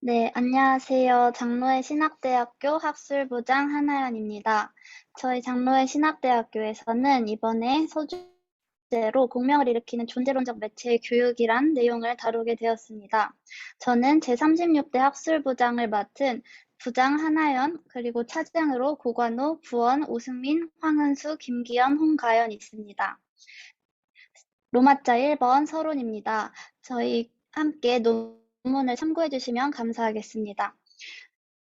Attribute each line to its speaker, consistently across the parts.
Speaker 1: 네, 안녕하세요. 장로의 신학대학교 학술부장 한하연입니다. 저희 장로의 신학대학교에서는 이번에 소주제로 공명을 일으키는 존재론적 매체의 교육이란 내용을 다루게 되었습니다. 저는 제36대 학술부장을 맡은 부장 한하연, 그리고 차장으로 고관우, 부원, 오승민, 황은수, 김기현, 홍가연 있습니다. 로마자 1번 서론입니다. 저희 함께 논문을 참고해 주시면 감사하겠습니다.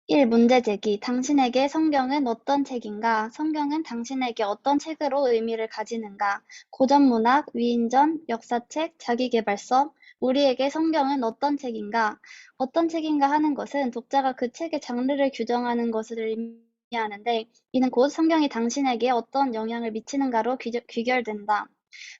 Speaker 1: 1. 문제 제기. 당신에게 성경은 어떤 책인가? 성경은 당신에게 어떤 책으로 의미를 가지는가? 고전문학, 위인전, 역사책, 자기계발서. 우리에게 성경은 어떤 책인가? 어떤 책인가 하는 것은 독자가 그 책의 장르를 규정하는 것을 의미하는데, 이는 곧 성경이 당신에게 어떤 영향을 미치는가로 귀결된다.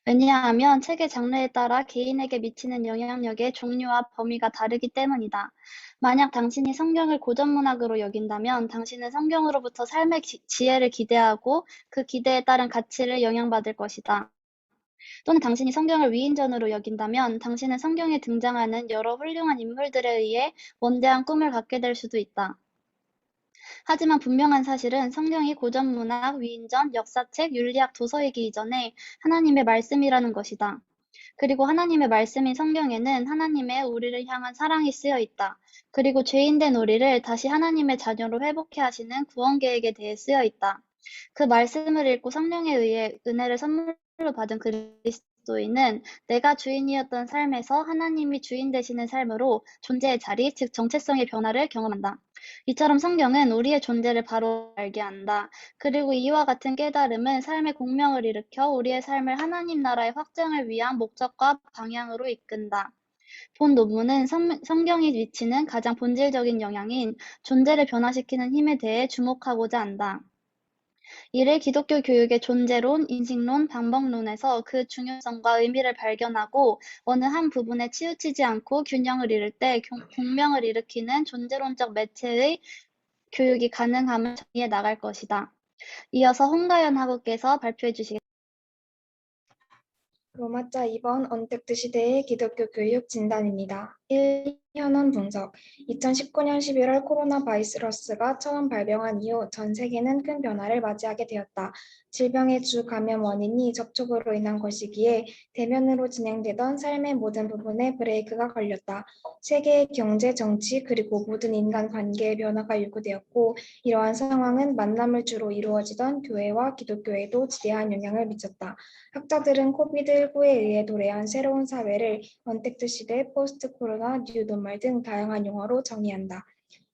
Speaker 1: 왜냐하면 책의 장르에 따라 개인에게 미치는 영향력의 종류와 범위가 다르기 때문이다. 만약 당신이 성경을 고전문학으로 여긴다면 당신은 성경으로부터 삶의 지혜를 기대하고 그 기대에 따른 가치를 영향받을 것이다. 또는 당신이 성경을 위인전으로 여긴다면 당신은 성경에 등장하는 여러 훌륭한 인물들에 의해 원대한 꿈을 갖게 될 수도 있다. 하지만 분명한 사실은 성경이 고전문학, 위인전, 역사책, 윤리학 도서이기 이전에 하나님의 말씀이라는 것이다. 그리고 하나님의 말씀인 성경에는 하나님의 우리를 향한 사랑이 쓰여 있다. 그리고 죄인된 우리를 다시 하나님의 자녀로 회복해 하시는 구원 계획에 대해 쓰여 있다. 그 말씀을 읽고 성령에 의해 은혜를 선물로 받은 그리스도인은 내가 주인이었던 삶에서 하나님이 주인 되시는 삶으로 존재의 자리, 즉 정체성의 변화를 경험한다. 이처럼 성경은 우리의 존재를 바로 알게 한다. 그리고 이와 같은 깨달음은 삶의 공명을 일으켜 우리의 삶을 하나님 나라의 확장을 위한 목적과 방향으로 이끈다. 본 논문은 성경이 미치는 가장 본질적인 영향인 존재를 변화시키는 힘에 대해 주목하고자 한다. 이를 기독교 교육의 존재론, 인식론, 방법론에서 그 중요성과 의미를 발견하고 어느 한 부분에 치우치지 않고 균형을 이룰 때 공명을 일으키는 존재론적 매체의 교육이 가능함을 정의해 나갈 것이다. 이어서 홍가연 학우께서 발표해 주시겠습니다.
Speaker 2: 로마자 2번 언택트 시대의 기독교 교육 진단입니다. 1. 현원 분석. 2019년 11월 코로나 바이러스가 처음 발병한 이후 전 세계는 큰 변화를 맞이하게 되었다. 질병의 주 감염 원인이 접촉으로 인한 것이기에 대면으로 진행되던 삶의 모든 부분에 브레이크가 걸렸다. 세계의 경제, 정치, 그리고 모든 인간 관계의 변화가 요구되었고, 이러한 상황은 만남을 주로 이루어지던 교회와 기독교에도 지대한 영향을 미쳤다. 학자들은 코비드19에 의해 도래한 새로운 사회를 언택트 시대, 포스트 코로나, 뉴 노멀 등 다양한 용어로 정의한다.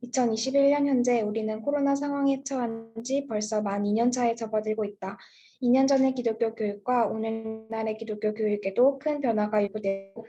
Speaker 2: 2021년 현재 우리는 코로나 상황에 처한 지 벌써 만 2년 차에 접어들고 있다. 2년 전의 기독교 교육과 오늘날의 기독교 교육에도 큰 변화가 요구되고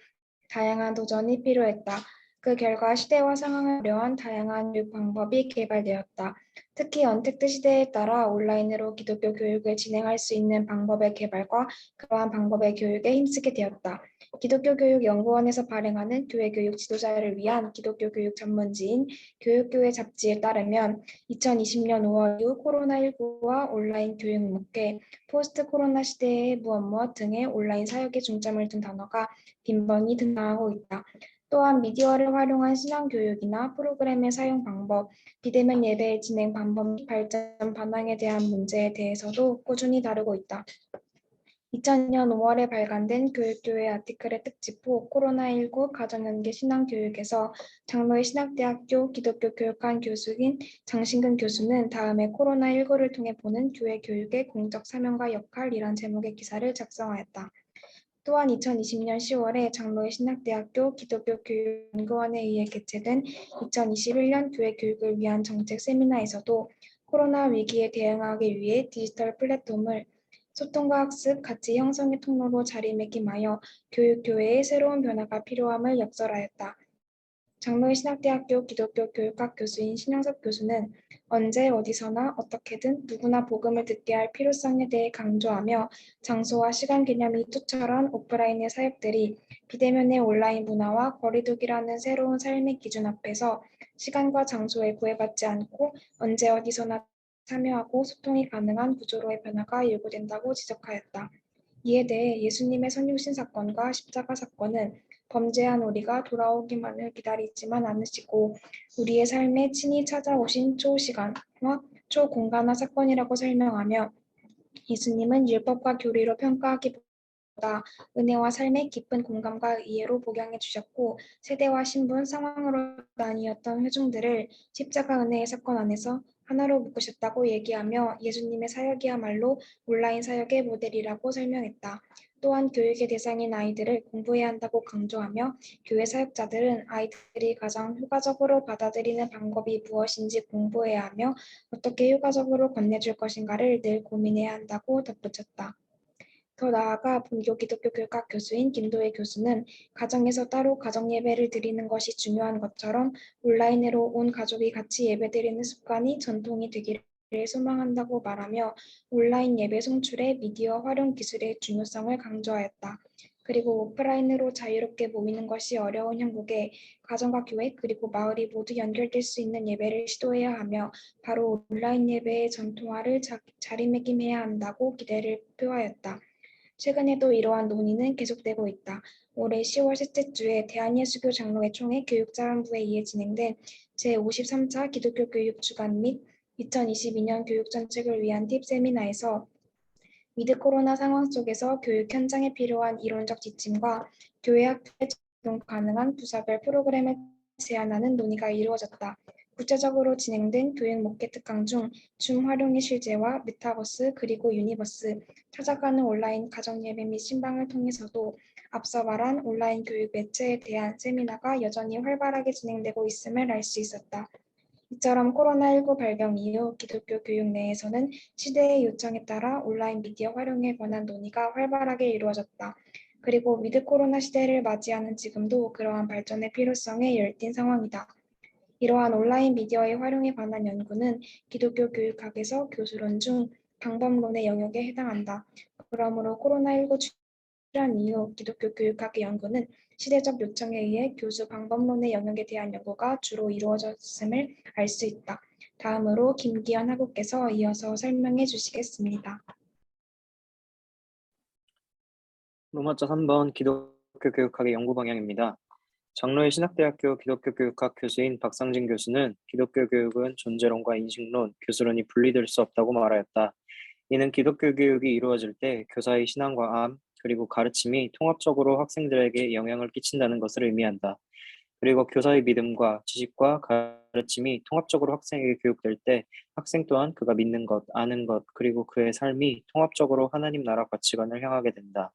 Speaker 2: 다양한 도전이 필요했다. 그 결과 시대와 상황을 고려한 다양한 교육 방법이 개발되었다. 특히 언택트 시대에 따라 온라인으로 기독교 교육을 진행할 수 있는 방법의 개발과 그러한 방법의 교육에 힘쓰게 되었다. 기독교 교육 연구원에서 발행하는 교회 교육 지도자를 위한 기독교 교육 전문지인 교육교회 잡지에 따르면 2020년 5월 이후 코로나19와 온라인 교육 목회, 포스트 코로나 시대의 무엇 등의 온라인 사역에 중점을 둔 단어가 빈번히 등장하고 있다. 또한 미디어를 활용한 신앙교육이나 프로그램의 사용 방법, 비대면 예배의 진행 방법 및 발전 반항에 대한 문제에 대해서도 꾸준히 다루고 있다. 2000년 5월에 발간된 교육교회 아티클의 특집호 코로나19 가정연계 신앙교육에서 장로의 신학대학교 기독교 교육학 교수인 장신근 교수는 다음에 코로나19를 통해 보는 교회 교육의 공적 사명과 역할이란 제목의 기사를 작성하였다. 또한 2020년 10월에 장로의 신학대학교 기독교교육연구원에 의해 개최된 2021년 교회 교육을 위한 정책 세미나에서도 코로나 위기에 대응하기 위해 디지털 플랫폼을 소통과 학습, 가치 형성의 통로로 자리매김하여 교육교회의 새로운 변화가 필요함을 역설하였다. 장로의 신학대학교 기독교 교육학 교수인 신영섭 교수는 언제 어디서나 어떻게든 누구나 복음을 듣게 할 필요성에 대해 강조하며 장소와 시간 개념이 투철한 오프라인의 사역들이 비대면의 온라인 문화와 거리두기라는 새로운 삶의 기준 앞에서 시간과 장소에 구애받지 않고 언제 어디서나 참여하고 소통이 가능한 구조로의 변화가 요구된다고 지적하였다. 이에 대해 예수님의 성육신 사건과 십자가 사건은 범죄한 우리가 돌아오기만을 기다리지만 않으시고 우리의 삶에 친히 찾아오신 초시간화 초공간화 사건이라고 설명하며 예수님은 율법과 교리로 평가하기보다 은혜와 삶의 깊은 공감과 이해로 복양해 주셨고 세대와 신분, 상황으로 나뉘었던 회중들을 십자가 은혜의 사건 안에서 하나로 묶으셨다고 얘기하며 예수님의 사역이야말로 온라인 사역의 모델이라고 설명했다. 또한 교육의 대상인 아이들을 공부해야 한다고 강조하며 교회 사역자들은 아이들이 가장 효과적으로 받아들이는 방법이 무엇인지 공부해야 하며 어떻게 효과적으로 건네줄 것인가를 늘 고민해야 한다고 덧붙였다. 더 나아가 본교 기독교 교육학 교수인 김도혜 교수는 가정에서 따로 가정 예배를 드리는 것이 중요한 것처럼 온라인으로 온 가족이 같이 예배드리는 습관이 전통이 되기를 소망한다고 말하며 온라인 예배 송출의 미디어 활용 기술의 중요성을 강조하였다. 그리고 오프라인으로 자유롭게 모이는 것이 어려운 형국에 가정과 교회 그리고 마을이 모두 연결될 수 있는 예배를 시도해야 하며 바로 온라인 예배의 전통화를 자리매김해야 한다고 기대를 표하였다. 최근에도 이러한 논의는 계속되고 있다. 올해 10월 셋째 주에 대한예수교 장로회 총회 교육자문부에 의해 진행된 제53차 기독교 교육 주간 및 2022년 교육 정책을 위한 팁 세미나에서 위드 코로나 상황 속에서 교육 현장에 필요한 이론적 지침과 교회 학교에 적용 가능한 부사별 프로그램을 제안하는 논의가 이루어졌다. 구체적으로 진행된 교육 목회 특강 중 줌 활용의 실제와 메타버스 그리고 유니버스, 찾아가는 온라인 가정예배 및 신방을 통해서도 앞서 말한 온라인 교육 매체에 대한 세미나가 여전히 활발하게 진행되고 있음을 알 수 있었다. 이처럼 코로나19 발병 이후 기독교 교육 내에서는 시대의 요청에 따라 온라인 미디어 활용에 관한 논의가 활발하게 이루어졌다. 그리고 위드 코로나 시대를 맞이하는 지금도 그러한 발전의 필요성에 열띤 상황이다. 이러한 온라인 미디어의 활용에 관한 연구는 기독교 교육학에서 교수론 중 방법론의 영역에 해당한다. 그러므로 코로나19 출현 이후 기독교 교육학의 연구는 시대적 요청에 의해 교수 방법론의 영역에 대한 연구가 주로 이루어졌음을 알 수 있다. 다음으로 김기현 학우께서 이어서 설명해 주시겠습니다.
Speaker 3: 로마자 3번 기독교 교육학의 연구 방향입니다. 장로의 신학대학교 기독교 교육학 교수인 박상진 교수는 기독교 교육은 존재론과 인식론, 교수론이 분리될 수 없다고 말하였다. 이는 기독교 교육이 이루어질 때 교사의 신앙과 암, 그리고 가르침이 통합적으로 학생들에게 영향을 끼친다는 것을 의미한다. 그리고 교사의 믿음과 지식과 가르침이 통합적으로 학생에게 교육될 때 학생 또한 그가 믿는 것, 아는 것, 그리고 그의 삶이 통합적으로 하나님 나라 가치관을 향하게 된다.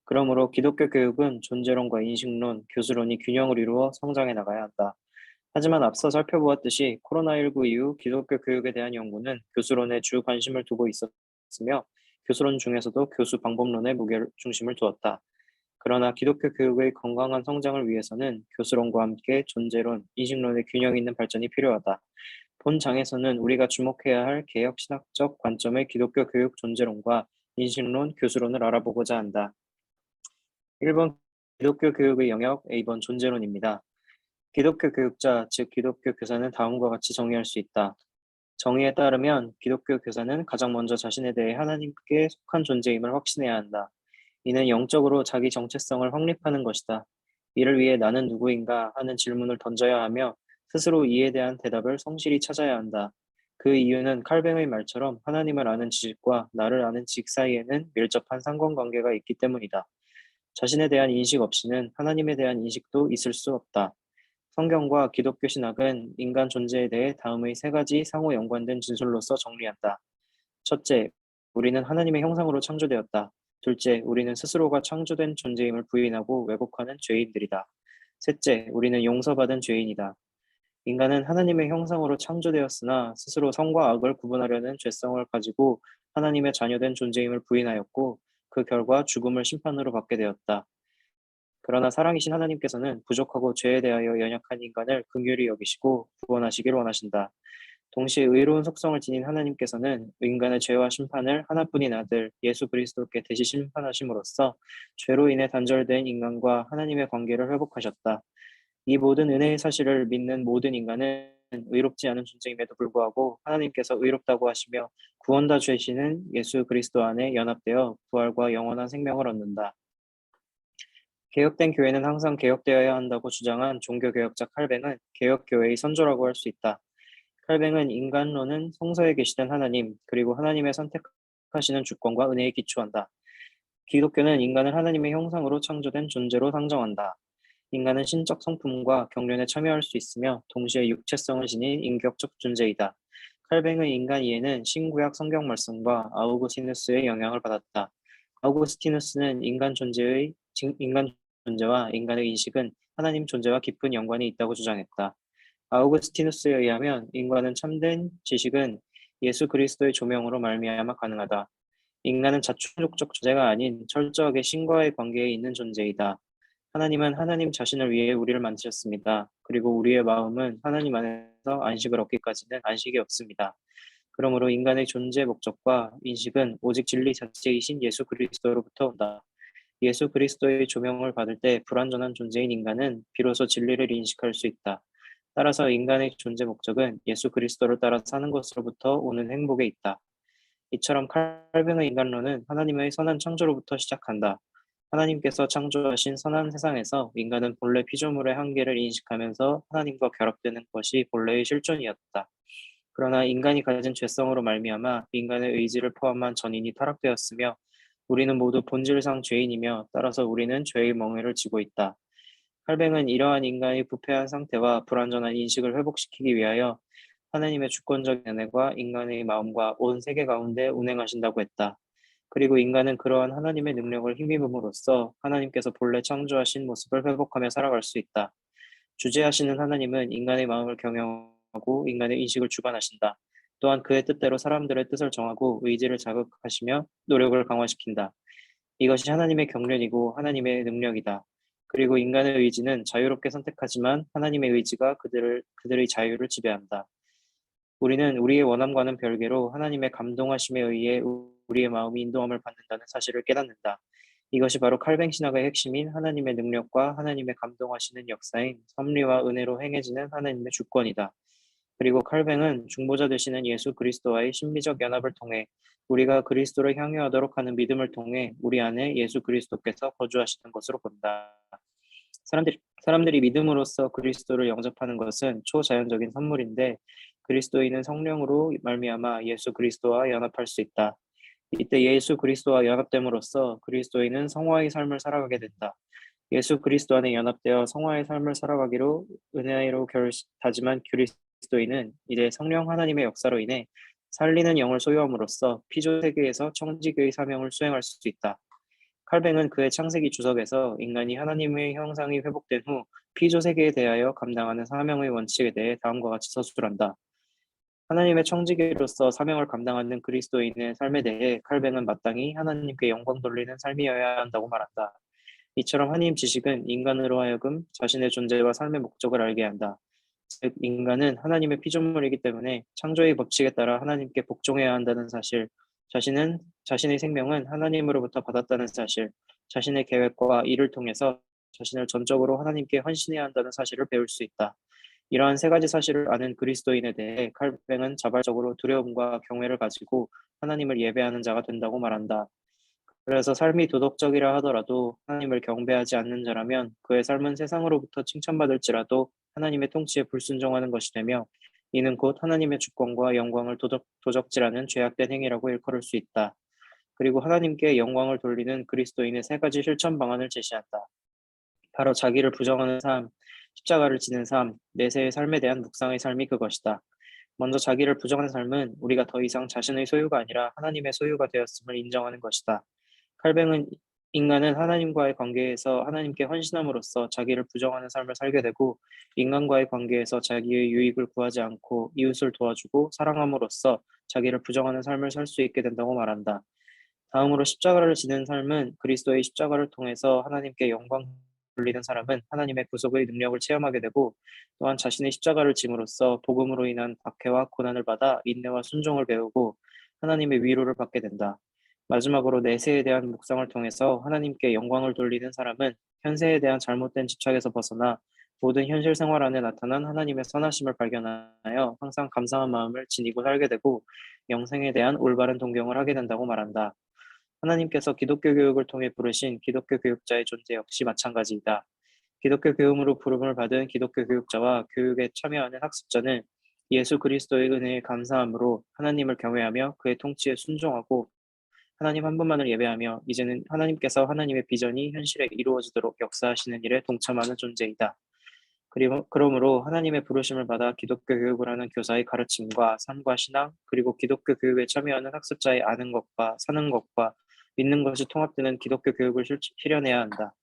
Speaker 3: 그러므로 기독교 교육은 존재론과 인식론, 교수론이 균형을 이루어 성장해 나가야 한다. 하지만 앞서 살펴보았듯이 코로나19 이후 기독교 교육에 대한 연구는 교수론에 주 관심을 두고 있었으며 교수론 중에서도 교수 방법론에 무게중심을 두었다. 그러나 기독교 교육의 건강한 성장을 위해서는 교수론과 함께 존재론, 인식론의 균형 있는 발전이 필요하다. 본 장에서는 우리가 주목해야 할 개혁 신학적 관점의 기독교 교육 존재론과 인식론, 교수론을 알아보고자 한다. 1번 기독교 교육의 영역, A번 존재론입니다. 기독교 교육자, 즉 기독교 교사는 다음과 같이 정의할 수 있다. 정의에 따르면 기독교 교사는 가장 먼저 자신에 대해 하나님께 속한 존재임을 확신해야 한다. 이는 영적으로 자기 정체성을 확립하는 것이다. 이를 위해 나는 누구인가 하는 질문을 던져야 하며 스스로 이에 대한 대답을 성실히 찾아야 한다. 그 이유는 칼뱅의 말처럼 하나님을 아는 지식과 나를 아는 지식 사이에는 밀접한 상관관계가 있기 때문이다. 자신에 대한 인식 없이는 하나님에 대한 인식도 있을 수 없다. 성경과 기독교 신학은 인간 존재에 대해 다음의 세 가지 상호 연관된 진술로서 정리한다. 첫째, 우리는 하나님의 형상으로 창조되었다. 둘째, 우리는 스스로가 창조된 존재임을 부인하고 왜곡하는 죄인들이다. 셋째, 우리는 용서받은 죄인이다. 인간은 하나님의 형상으로 창조되었으나 스스로 선과 악을 구분하려는 죄성을 가지고 하나님의 자녀된 존재임을 부인하였고 그 결과 죽음을 심판으로 받게 되었다. 그러나 사랑이신 하나님께서는 부족하고 죄에 대하여 연약한 인간을 긍휼히 여기시고 구원하시길 원하신다. 동시에 의로운 속성을 지닌 하나님께서는 인간의 죄와 심판을 하나뿐인 아들 예수 그리스도께 대신 심판하심으로써 죄로 인해 단절된 인간과 하나님의 관계를 회복하셨다. 이 모든 은혜의 사실을 믿는 모든 인간은 의롭지 않은 존재임에도 불구하고 하나님께서 의롭다고 하시며 구원다 주시는 예수 그리스도 안에 연합되어 부활과 영원한 생명을 얻는다. 개혁된 교회는 항상 개혁되어야 한다고 주장한 종교개혁자 칼뱅은 개혁교회의 선조라고 할 수 있다. 칼뱅은 인간론은 성서에 계시던 하나님, 그리고 하나님의 선택하시는 주권과 은혜에 기초한다. 기독교는 인간을 하나님의 형상으로 창조된 존재로 상정한다. 인간은 신적 성품과 경륜에 참여할 수 있으며 동시에 육체성을 지닌 인격적 존재이다. 칼뱅의 인간 이해는 신구약 성경 말씀과 아우구스티누스의 영향을 받았다. 아우구스티누스는 인간 존재와 인간의 인식은 하나님 존재와 깊은 연관이 있다고 주장했다. 아우구스티누스에 의하면 인간은 참된 지식은 예수 그리스도의 조명으로 말미암아 가능하다. 인간은 자충족적 존재가 아닌 철저하게 신과의 관계에 있는 존재이다. 하나님은 하나님 자신을 위해 우리를 만드셨습니다. 그리고 우리의 마음은 하나님 안에서 안식을 얻기까지는 안식이 없습니다. 그러므로 인간의 존재 목적과 인식은 오직 진리 자체이신 예수 그리스도로부터 온다. 예수 그리스도의 조명을 받을 때 불완전한 존재인 인간은 비로소 진리를 인식할 수 있다. 따라서 인간의 존재 목적은 예수 그리스도를 따라 사는 것으로부터 오는 행복에 있다. 이처럼 칼뱅의 인간론은 하나님의 선한 창조로부터 시작한다. 하나님께서 창조하신 선한 세상에서 인간은 본래 피조물의 한계를 인식하면서 하나님과 결합되는 것이 본래의 실존이었다. 그러나 인간이 가진 죄성으로 말미암아 인간의 의지를 포함한 전인이 타락되었으며 우리는 모두 본질상 죄인이며 따라서 우리는 죄의 멍에를 지고 있다. 칼뱅은 이러한 인간의 부패한 상태와 불완전한 인식을 회복시키기 위하여 하나님의 주권적 은혜가 인간의 마음과 온 세계 가운데 운행하신다고 했다. 그리고 인간은 그러한 하나님의 능력을 힘입음으로써 하나님께서 본래 창조하신 모습을 회복하며 살아갈 수 있다. 주재하시는 하나님은 인간의 마음을 경영하고 인간의 인식을 주관하신다. 또한 그의 뜻대로 사람들의 뜻을 정하고 의지를 자극하시며 노력을 강화시킨다. 이것이 하나님의 경륜이고 하나님의 능력이다. 그리고 인간의 의지는 자유롭게 선택하지만 하나님의 의지가 그들의 자유를 지배한다. 우리는 우리의 원함과는 별개로 하나님의 감동하심에 의해 우리의 마음이 인도함을 받는다는 사실을 깨닫는다. 이것이 바로 칼뱅 신학의 핵심인 하나님의 능력과 하나님의 감동하시는 역사인 섭리와 은혜로 행해지는 하나님의 주권이다. 그리고 칼뱅은 중보자 되시는 예수 그리스도와의 신비적 연합을 통해 우리가 그리스도를 향유하도록 하는 믿음을 통해 우리 안에 예수 그리스도께서 거주하시는 것으로 본다. 사람들이 믿음으로써 그리스도를 영접하는 것은 초자연적인 선물인데 그리스도인은 성령으로 말미암아 예수 그리스도와 연합할 수 있다. 이때 예수 그리스도와 연합됨으로써 그리스도인은 성화의 삶을 살아가게 된다. 예수 그리스도 안에 연합되어 성화의 삶을 살아가기로 은혜로 다짐한 그리스도인은 이제 성령 하나님의 역사로 인해 살리는 영을 소유함으로써 피조 세계에서 청지기의 사명을 수행할 수 있다. 칼뱅은 그의 창세기 주석에서 인간이 하나님의 형상이 회복된 후 피조 세계에 대하여 감당하는 사명의 원칙에 대해 다음과 같이 서술한다. 하나님의 청지기로서 사명을 감당하는 그리스도인의 삶에 대해 칼뱅은 마땅히 하나님께 영광 돌리는 삶이어야 한다고 말한다. 이처럼 하나님 지식은 인간으로 하여금 자신의 존재와 삶의 목적을 알게 한다. 즉, 인간은 하나님의 피조물이기 때문에 창조의 법칙에 따라 하나님께 복종해야 한다는 사실, 자신의 생명은 하나님으로부터 받았다는 사실, 자신의 계획과 일을 통해서 자신을 전적으로 하나님께 헌신해야 한다는 사실을 배울 수 있다. 이러한 세 가지 사실을 아는 그리스도인에 대해 칼뱅은 자발적으로 두려움과 경외를 가지고 하나님을 예배하는 자가 된다고 말한다. 그래서 삶이 도덕적이라 하더라도 하나님을 경배하지 않는 자라면 그의 삶은 세상으로부터 칭찬받을지라도 하나님의 통치에 불순종하는 것이 되며 이는 곧 하나님의 주권과 영광을 도적질하는 죄악된 행위라고 일컬을 수 있다. 그리고 하나님께 영광을 돌리는 그리스도인의 세 가지 실천 방안을 제시한다. 바로 자기를 부정하는 삶, 십자가를 지는 삶, 내세의 삶에 대한 묵상의 삶이 그것이다. 먼저 자기를 부정하는 삶은 우리가 더 이상 자신의 소유가 아니라 하나님의 소유가 되었음을 인정하는 것이다. 칼뱅은 인간은 하나님과의 관계에서 하나님께 헌신함으로써 자기를 부정하는 삶을 살게 되고 인간과의 관계에서 자기의 유익을 구하지 않고 이웃을 도와주고 사랑함으로써 자기를 부정하는 삶을 살 수 있게 된다고 말한다. 다음으로 십자가를 지는 삶은 그리스도의 십자가를 통해서 하나님께 영광 돌리는 사람은 하나님의 구속의 능력을 체험하게 되고 또한 자신의 십자가를 짐으로써 복음으로 인한 박해와 고난을 받아 인내와 순종을 배우고 하나님의 위로를 받게 된다. 마지막으로 내세에 대한 묵상을 통해서 하나님께 영광을 돌리는 사람은 현세에 대한 잘못된 집착에서 벗어나 모든 현실 생활 안에 나타난 하나님의 선하심을 발견하여 항상 감사한 마음을 지니고 살게 되고 영생에 대한 올바른 동경을 하게 된다고 말한다. 하나님께서 기독교 교육을 통해 부르신 기독교 교육자의 존재 역시 마찬가지이다. 기독교 교육으로 부름을 받은 기독교 교육자와 교육에 참여하는 학습자는 예수 그리스도의 은혜에 감사함으로 하나님을 경외하며 그의 통치에 순종하고 하나님 한 분만을 예배하며 이제는 하나님께서 하나님의 비전이 현실에 이루어지도록 역사하시는 일에 동참하는 존재이다. 그러므로 하나님의 부르심을 받아 기독교 교육을 하는 교사의 가르침과 삶과 신앙, 그리고 기독교 교육에 참여하는 학습자의 아는 것과 사는 것과 믿는 것이 통합되는 기독교 교육을 실현해야 한다.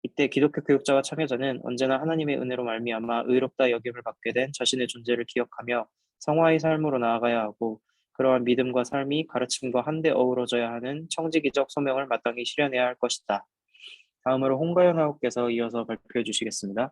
Speaker 3: 이때 기독교 교육자와 참여자는 언제나 하나님의 은혜로 말미암아 의롭다 여김을 받게 된 자신의 존재를 기억하며 성화의 삶으로 나아가야 하고 그러한 믿음과 삶이 가르침과 한데 어우러져야 하는 청지기적 소명을 마땅히 실현해야 할 것이다. 다음으로 홍가연 하우께서 이어서 발표해 주시겠습니다.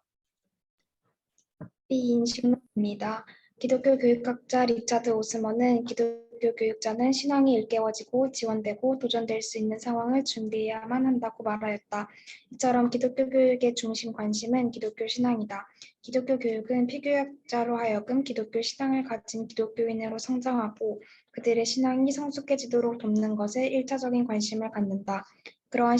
Speaker 2: 이인식론입니다. 기독교 교육학자 리차드 오스먼은 기독교 교육자는 신앙이 일깨워지고 지원되고 도전될 수 있는 상황을 준비해야만 한다고 말하였다. 이처럼 기독교 교육의 중심 관심은 기독교 신앙이다. 기독교 교육은 피교육자로 하여금 기독교 신앙을 가진 기독교인으로 성장하고 그들의 신앙이 성숙해지도록 돕는 것에 일차적인 관심을 갖는다. 그러한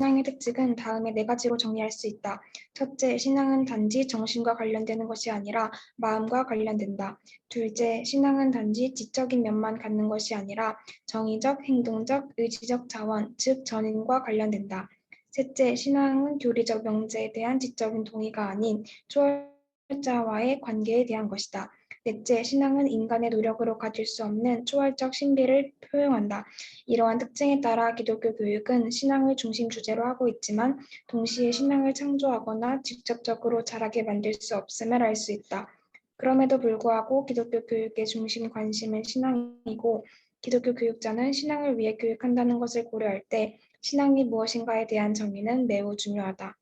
Speaker 2: 신앙의 특징은 다음의 4가지로 정리할 수 있다. 첫째, 신앙은 단지 정신과 관련되는 것이 아니라 마음과 관련된다. 둘째, 신앙은 단지 지적인 면만 갖는 것이 아니라 정의적, 행동적, 의지적 자원, 즉 전인과 관련된다. 셋째, 신앙은 교리적 명제에 대한 지적인 동의가 아닌 초월자와의 관계에 대한 것이다. 넷째, 신앙은 인간의 노력으로 가질 수 없는 초월적 신비를 표현한다. 이러한 특징에 따라 기독교 교육은 신앙을 중심 주제로 하고 있지만 동시에 신앙을 창조하거나 직접적으로 자라게 만들 수 없음을 알 수 있다. 그럼에도 불구하고 기독교 교육의 중심 관심은 신앙이고 기독교 교육자는 신앙을 위해 교육한다는 것을 고려할 때 신앙이 무엇인가에 대한 정의는 매우 중요하다.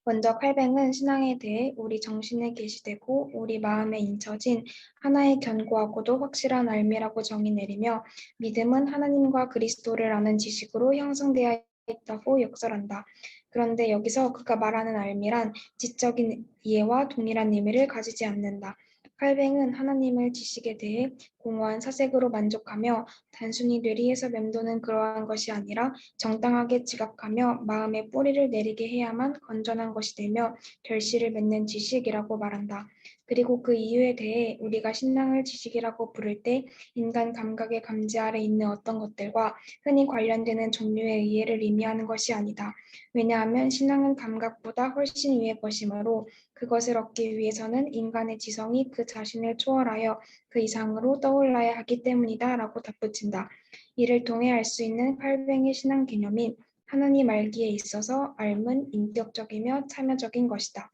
Speaker 2: 먼저 칼뱅은 신앙에 대해 우리 정신에 계시되고 우리 마음에 인쳐진 하나의 견고하고도 확실한 알미라고 정의 내리며 믿음은 하나님과 그리스도를 아는 지식으로 형성되어 있다고 역설한다. 그런데 여기서 그가 말하는 알미란 지적인 이해와 동일한 의미를 가지지 않는다. 칼뱅은 하나님을 지식에 대해 공허한 사색으로 만족하며 단순히 뇌리에서 맴도는 그러한 것이 아니라 정당하게 지각하며 마음에 뿌리를 내리게 해야만 건전한 것이 되며 결실을 맺는 지식이라고 말한다. 그리고 그 이유에 대해 우리가 신앙을 지식이라고 부를 때 인간 감각의 감지 아래 있는 어떤 것들과 흔히 관련되는 종류의 이해를 의미하는 것이 아니다. 왜냐하면 신앙은 감각보다 훨씬 위의 것이므로 그것을 얻기 위해서는 인간의 지성이 그 자신을 초월하여 그 이상으로 떠올라야 하기 때문이다 라고 덧붙인다. 이를 통해 알 수 있는 칼뱅의 신앙 개념인 하나님 알기에 있어서 알은 인격적이며 참여적인 것이다.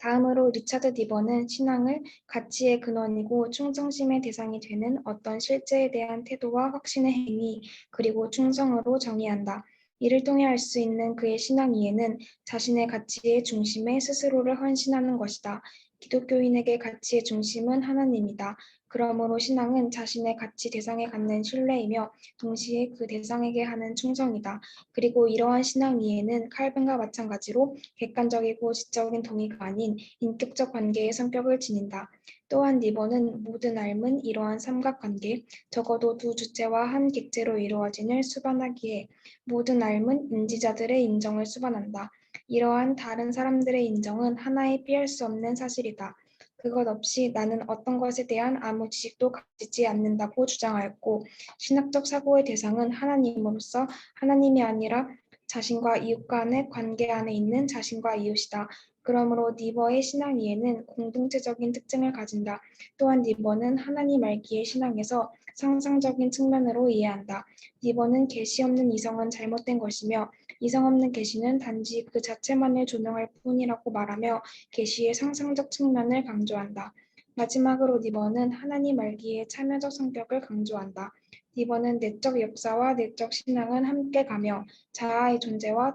Speaker 2: 다음으로 리차드 디버는 신앙을 가치의 근원이고 충성심의 대상이 되는 어떤 실제에 대한 태도와 확신의 행위 그리고 충성으로 정의한다. 이를 통해 알 수 있는 그의 신앙 이해는 자신의 가치의 중심에 스스로를 헌신하는 것이다. 기독교인에게 가치의 중심은 하나님이다. 그러므로 신앙은 자신의 가치 대상에 갖는 신뢰이며 동시에 그 대상에게 하는 충성이다. 그리고 이러한 신앙 이해는 칼빈과 마찬가지로 객관적이고 지적인 동의가 아닌 인격적 관계의 성격을 지닌다. 또한 니버는 모든 삶은 이러한 삼각관계, 적어도 두 주체와 한 객체로 이루어지는 수반하기에 모든 삶은 인지자들의 인정을 수반한다. 이러한 다른 사람들의 인정은 하나의 피할 수 없는 사실이다. 그것 없이 나는 어떤 것에 대한 아무 지식도 가지지 않는다고 주장하였고 신학적 사고의 대상은 하나님으로서 하나님이 아니라 자신과 이웃 간의 관계 안에 있는 자신과 이웃이다. 그러므로 니버의 신앙 이해는 공동체적인 특징을 가진다. 또한 니버는 하나님 알기의 신앙에서 상상적인 측면으로 이해한다. 니버는 계시 없는 이성은 잘못된 것이며 이성 없는 계시는 단지 그 자체만을 조명할 뿐이라고 말하며 계시의 상상적 측면을 강조한다. 마지막으로 니버는 하나님 알기의 참여적 성격을 강조한다. 니버는 내적 역사와 내적 신앙은 함께 가며 자아의 존재와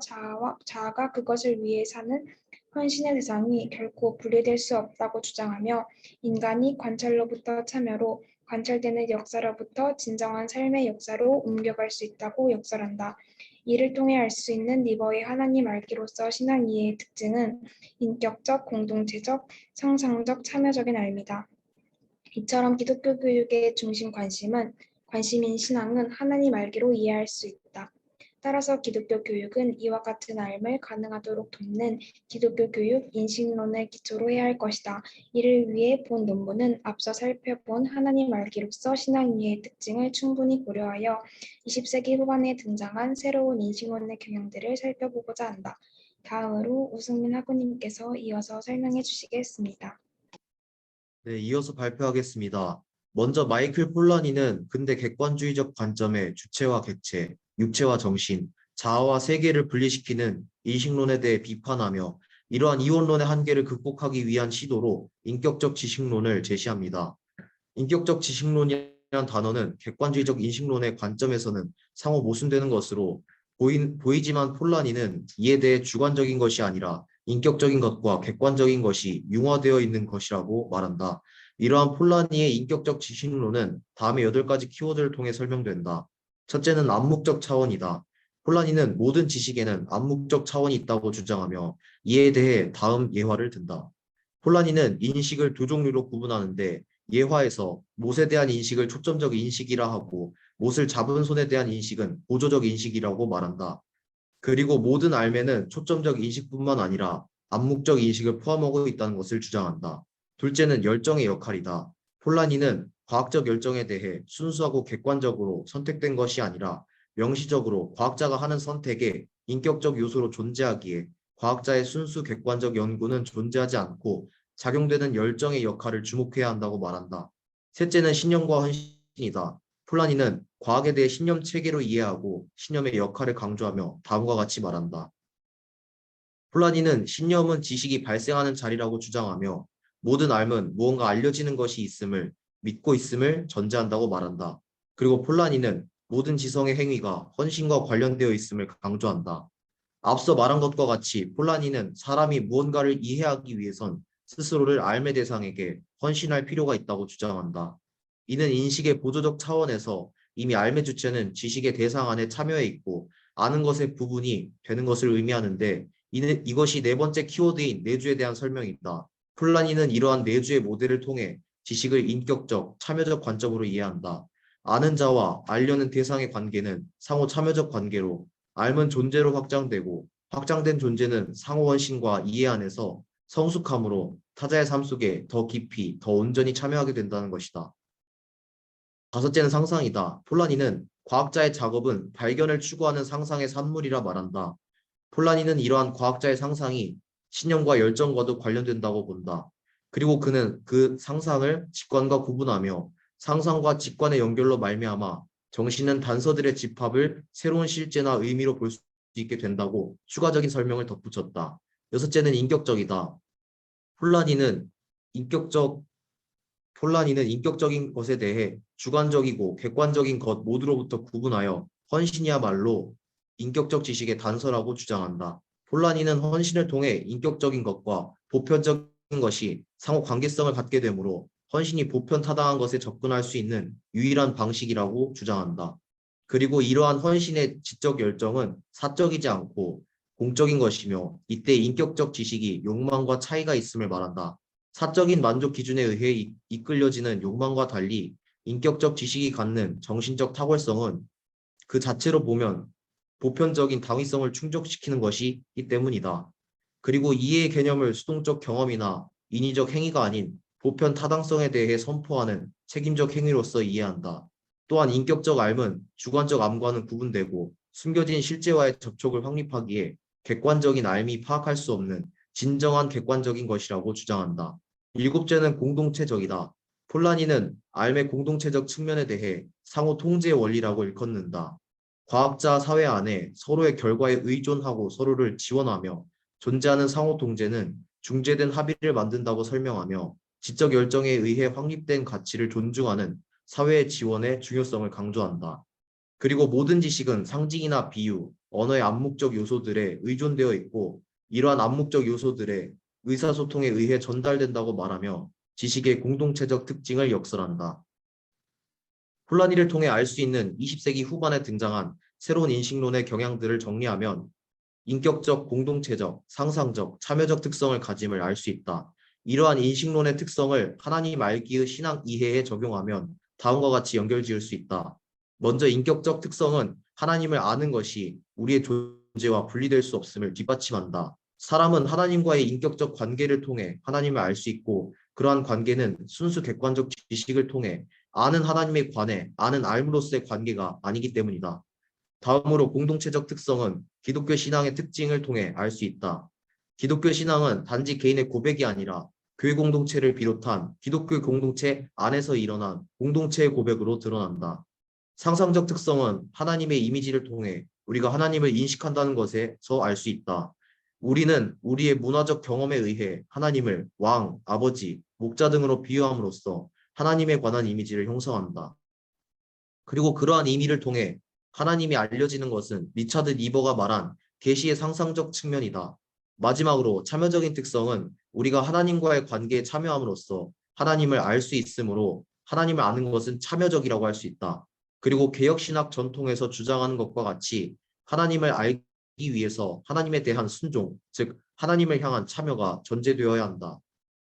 Speaker 2: 자아가 그것을 위해 사는 헌신의 대상이 결코 분리될 수 없다고 주장하며 인간이 관찰로부터 참여로 관찰되는 역사로부터 진정한 삶의 역사로 옮겨갈 수 있다고 역설한다. 이를 통해 알 수 있는 니버의 하나님 알기로서 신앙 이해의 특징은 인격적, 공동체적, 상상적, 참여적인 삶이다. 이처럼 기독교 교육의 중심 관심은 관심인 신앙은 하나님 알기로 이해할 수 있다. 따라서 기독교 교육은 이와 같은 알을 가능하도록 돕는 기독교 교육 인식론을 기초로 해야 할 것이다. 이를 위해 본 논문은 앞서 살펴본 하나님 알기로서 신앙 이해의 특징을 충분히 고려하여 20세기 후반에 등장한 새로운 인식론의 경향들을 살펴보고자 한다. 다음으로 우승민 학우님께서 이어서 설명해 주시겠습니다.
Speaker 4: 네, 이어서 발표하겠습니다. 먼저 마이클 폴라니는 근대 객관주의적 관점의 주체와 객체, 육체와 정신, 자아와 세계를 분리시키는 인식론에 대해 비판하며 이러한 이원론의 한계를 극복하기 위한 시도로 인격적 지식론을 제시합니다. 인격적 지식론이라는 단어는 객관주의적 인식론의 관점에서는 상호 모순되는 것으로 보이지만 폴라니는 이에 대해 주관적인 것이 아니라 인격적인 것과 객관적인 것이 융화되어 있는 것이라고 말한다. 이러한 폴라니의 인격적 지식론은 다음의 8가지 키워드를 통해 설명된다. 첫째는 암묵적 차원이다. 폴라니는 모든 지식에는 암묵적 차원이 있다고 주장하며 이에 대해 다음 예화를 든다. 폴라니는 인식을 두 종류로 구분하는데 예화에서 못에 대한 인식을 초점적 인식이라 하고 못을 잡은 손에 대한 인식은 보조적 인식이라고 말한다. 그리고 모든 알매는 초점적 인식뿐만 아니라 암묵적 인식을 포함하고 있다는 것을 주장한다. 둘째는 열정의 역할이다. 폴라니는 과학적 열정에 대해 순수하고 객관적으로 선택된 것이 아니라 명시적으로 과학자가 하는 선택에 인격적 요소로 존재하기에 과학자의 순수 객관적 연구는 존재하지 않고 작용되는 열정의 역할을 주목해야 한다고 말한다. 셋째는 신념과 헌신이다. 폴라니는 과학에 대해 신념 체계로 이해하고 신념의 역할을 강조하며 다음과 같이 말한다. 폴라니는 신념은 지식이 발생하는 자리라고 주장하며 모든 알은 무언가 알려지는 것이 있음을 믿고 있음을 전제한다고 말한다. 그리고 폴라니는 모든 지성의 행위가 헌신과 관련되어 있음을 강조한다. 앞서 말한 것과 같이 폴라니는 사람이 무언가를 이해하기 위해선 스스로를 알매 대상에게 헌신할 필요가 있다고 주장한다. 이는 인식의 보조적 차원에서 이미 알매 주체는 지식의 대상 안에 참여해 있고 아는 것의 부분이 되는 것을 의미하는데 이것이 네 번째 키워드인 내주에 대한 설명이다. 폴라니는 이러한 내주의 모델을 통해 지식을 인격적, 참여적 관점으로 이해한다. 아는 자와 알려는 대상의 관계는 상호 참여적 관계로 알은 존재로 확장되고 확장된 존재는 상호 헌신과 이해 안에서 성숙함으로 타자의 삶 속에 더 깊이, 더 온전히 참여하게 된다는 것이다. 다섯째는 상상이다. 폴라니는 과학자의 작업은 발견을 추구하는 상상의 산물이라 말한다. 폴라니는 이러한 과학자의 상상이 신념과 열정과도 관련된다고 본다. 그리고 그는 그 상상을 직관과 구분하며 상상과 직관의 연결로 말미암아 정신은 단서들의 집합을 새로운 실제나 의미로 볼 수 있게 된다고 추가적인 설명을 덧붙였다. 여섯째는 인격적이다. 폴라니는 인격적인 것에 대해 주관적이고 객관적인 것 모두로부터 구분하여 헌신이야말로 인격적 지식의 단서라고 주장한다. 폴라니는 헌신을 통해 인격적인 것과 보편적인 것이 상호 관계성을 갖게 되므로 헌신이 보편타당한 것에 접근할 수 있는 유일한 방식이라고 주장한다. 그리고 이러한 헌신의 지적 열정은 사적이지 않고 공적인 것이며 이때 인격적 지식이 욕망과 차이가 있음을 말한다. 사적인 만족 기준에 의해 이끌려지는 욕망과 달리 인격적 지식이 갖는 정신적 탁월성은 그 자체로 보면 보편적인 당위성을 충족시키는 것이기 때문이다. 그리고 이해의 개념을 수동적 경험이나 인위적 행위가 아닌 보편 타당성에 대해 선포하는 책임적 행위로서 이해한다. 또한 인격적 암은 주관적 암과는 구분되고 숨겨진 실제와의 접촉을 확립하기에 객관적인 암이 파악할 수 없는 진정한 객관적인 것이라고 주장한다. 일곱째는 공동체적이다. 폴라니는 암의 공동체적 측면에 대해 상호 통제의 원리라고 일컫는다. 과학자 사회 안에 서로의 결과에 의존하고 서로를 지원하며 존재하는 상호 통제는 중재된 합의를 만든다고 설명하며 지적 열정에 의해 확립된 가치를 존중하는 사회의 지원의 중요성을 강조한다. 그리고 모든 지식은 상징이나 비유, 언어의 암묵적 요소들에 의존되어 있고 이러한 암묵적 요소들의 의사소통에 의해 전달된다고 말하며 지식의 공동체적 특징을 역설한다. 폴라니를 통해 알 수 있는 20세기 후반에 등장한 새로운 인식론의 경향들을 정리하면 인격적, 공동체적, 상상적, 참여적 특성을 가짐을 알 수 있다. 이러한 인식론의 특성을 하나님 알기의 신앙 이해에 적용하면 다음과 같이 연결지을 수 있다. 먼저 인격적 특성은 하나님을 아는 것이 우리의 존재와 분리될 수 없음을 뒷받침한다. 사람은 하나님과의 인격적 관계를 통해 하나님을 알 수 있고 그러한 관계는 순수 객관적 지식을 통해 아는 하나님에 관해 아는 알므로서의 관계가 아니기 때문이다. 다음으로 공동체적 특성은 기독교 신앙의 특징을 통해 알 수 있다. 기독교 신앙은 단지 개인의 고백이 아니라 교회 공동체를 비롯한 기독교 공동체 안에서 일어난 공동체의 고백으로 드러난다. 상상적 특성은 하나님의 이미지를 통해 우리가 하나님을 인식한다는 것에서 알 수 있다. 우리는 우리의 문화적 경험에 의해 하나님을 왕, 아버지, 목자 등으로 비유함으로써 하나님에 관한 이미지를 형성한다. 그리고 그러한 의미를 통해 하나님이 알려지는 것은 리차드 니버가 말한 계시의 상상적 측면이다. 마지막으로 참여적인 특성은 우리가 하나님과의 관계에 참여함으로써 하나님을 알 수 있으므로 하나님을 아는 것은 참여적이라고 할 수 있다. 그리고 개혁신학 전통에서 주장하는 것과 같이 하나님을 알기 위해서 하나님에 대한 순종, 즉 하나님을 향한 참여가 전제되어야 한다.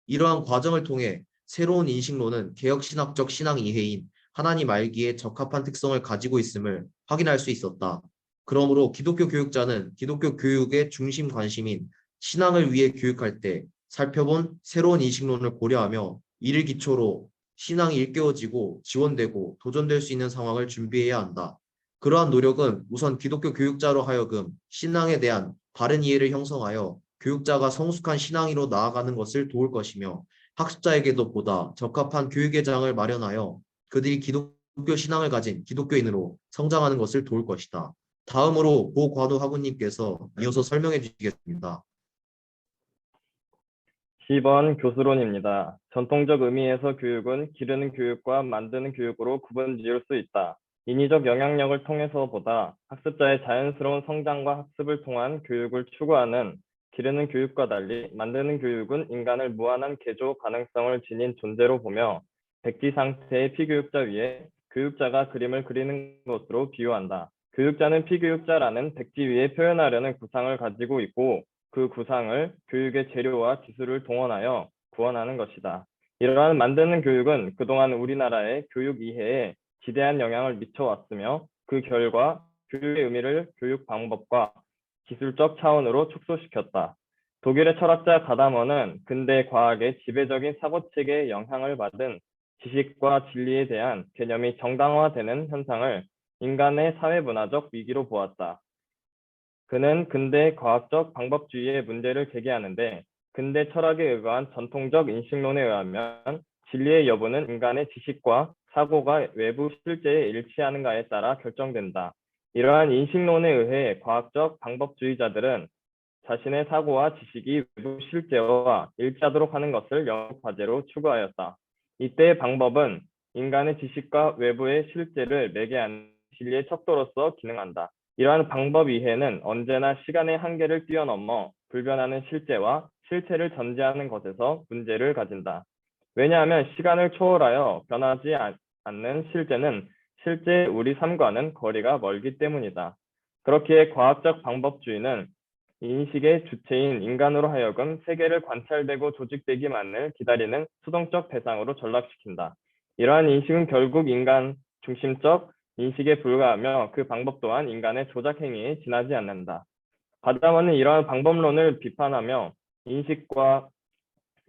Speaker 4: 이러한 과정을 통해 새로운 인식론은 개혁신학적 신앙 이해인 하나님 알기에 적합한 특성을 가지고 있음을 확인할 수 있었다. 그러므로 기독교 교육자는 기독교 교육의 중심 관심인 신앙을 위해 교육할 때 살펴본 새로운 인식론을 고려하며 이를 기초로 신앙이 일깨워지고 지원되고 도전될 수 있는 상황을 준비해야 한다. 그러한 노력은 우선 기독교 교육자로 하여금 신앙에 대한 바른 이해를 형성하여 교육자가 성숙한 신앙인으로 나아가는 것을 도울 것이며 학습자에게도 보다 적합한 교육의 장을 마련하여 그들이 기독교 신앙을 가진 기독교인으로 성장하는 것을 도울 것이다. 다음으로 고관우 학우님께서 이어서 설명해 주시겠습니다.
Speaker 5: 10번 교수론입니다. 전통적 의미에서 교육은 기르는 교육과 만드는 교육으로 구분 지을 수 있다. 인위적 영향력을 통해서보다 학습자의 자연스러운 성장과 학습을 통한 교육을 추구하는 기르는 교육과 달리 만드는 교육은 인간을 무한한 개조 가능성을 지닌 존재로 보며 백지 상태의 피교육자 위에 교육자가 그림을 그리는 것으로 비유한다. 교육자는 피교육자라는 백지 위에 표현하려는 구상을 가지고 있고 그 구상을 교육의 재료와 기술을 동원하여 구현하는 것이다. 이러한 만드는 교육은 그동안 우리나라의 교육 이해에 지대한 영향을 미쳐왔으며 그 결과 교육의 의미를 교육 방법과 기술적 차원으로 축소시켰다. 독일의 철학자 가다머는 근대 과학의 지배적인 사고체계에 영향을 받은 지식과 진리에 대한 개념이 정당화되는 현상을 인간의 사회문화적 위기로 보았다. 그는 근대 과학적 방법주의의 문제를 제기하는데 근대 철학에 의거한 전통적 인식론에 의하면 진리의 여부는 인간의 지식과 사고가 외부 실제에 일치하는가에 따라 결정된다. 이러한 인식론에 의해 과학적 방법주의자들은 자신의 사고와 지식이 외부 실제와 일치하도록 하는 것을 영역 과제로 추구하였다. 이때의 방법은 인간의 지식과 외부의 실제를 매개하는 진리의 척도로서 기능한다. 이러한 방법 이해는 언제나 시간의 한계를 뛰어넘어 불변하는 실제와 실체를 전제하는 것에서 문제를 가진다. 왜냐하면 시간을 초월하여 변하지 않는 실제는 실제 우리 삶과는 거리가 멀기 때문이다. 그렇기에 과학적 방법주의는 인식의 주체인 인간으로 하여금 세계를 관찰되고 조직되기만을 기다리는 수동적 대상으로 전락시킨다. 이러한 인식은 결국 인간 중심적 인식에 불과하며 그 방법 또한 인간의 조작 행위에 지나지 않는다. 가다머는 이러한 방법론을 비판하며 인식과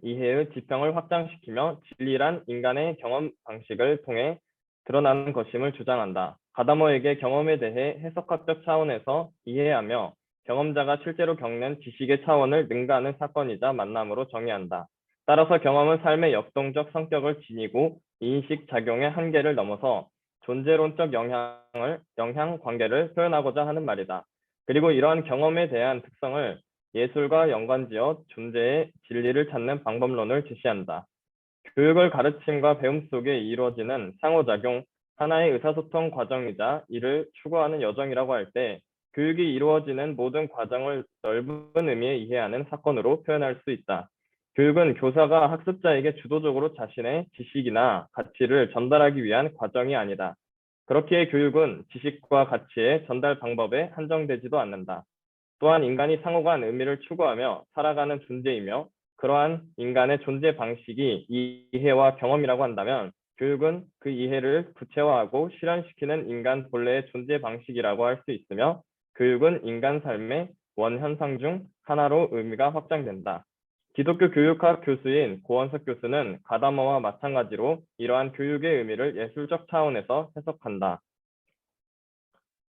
Speaker 5: 이해의 지평을 확장시키며 진리란 인간의 경험 방식을 통해 드러나는 것임을 주장한다. 가다머에게 경험에 대해 해석학적 차원에서 이해하며 경험자가 실제로 겪는 지식의 차원을 능가하는 사건이자 만남으로 정의한다. 따라서 경험은 삶의 역동적 성격을 지니고 인식 작용의 한계를 넘어서 존재론적 영향 관계를 표현하고자 하는 말이다. 그리고 이러한 경험에 대한 특성을 예술과 연관지어 존재의 진리를 찾는 방법론을 제시한다. 교육을 가르침과 배움 속에 이루어지는 상호작용, 하나의 의사소통 과정이자 이를 추구하는 여정이라고 할 때 교육이 이루어지는 모든 과정을 넓은 의미에 이해하는 사건으로 표현할 수 있다. 교육은 교사가 학습자에게 주도적으로 자신의 지식이나 가치를 전달하기 위한 과정이 아니다. 그렇기에 교육은 지식과 가치의 전달 방법에 한정되지도 않는다. 또한 인간이 상호간 의미를 추구하며 살아가는 존재이며 그러한 인간의 존재 방식이 이해와 경험이라고 한다면 교육은 그 이해를 구체화하고 실현시키는 인간 본래의 존재 방식이라고 할 수 있으며 교육은 인간 삶의 원현상 중 하나로 의미가 확장된다. 기독교 교육학 교수인 고원석 교수는 가다머와 마찬가지로 이러한 교육의 의미를 예술적 차원에서 해석한다.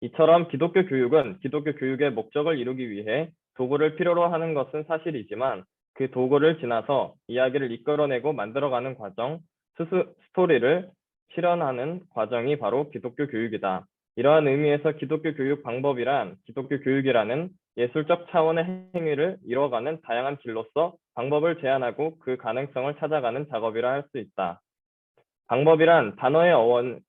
Speaker 5: 이처럼 기독교 교육은 기독교 교육의 목적을 이루기 위해 도구를 필요로 하는 것은 사실이지만 그 도구를 지나서 이야기를 이끌어내고 만들어가는 과정, 스토리를 실현하는 과정이 바로 기독교 교육이다. 이러한 의미에서 기독교 교육 방법이란 기독교 교육이라는 예술적 차원의 행위를 이뤄가는 다양한 길로서 방법을 제안하고 그 가능성을 찾아가는 작업이라 할 수 있다. 방법이란 단어의 어원은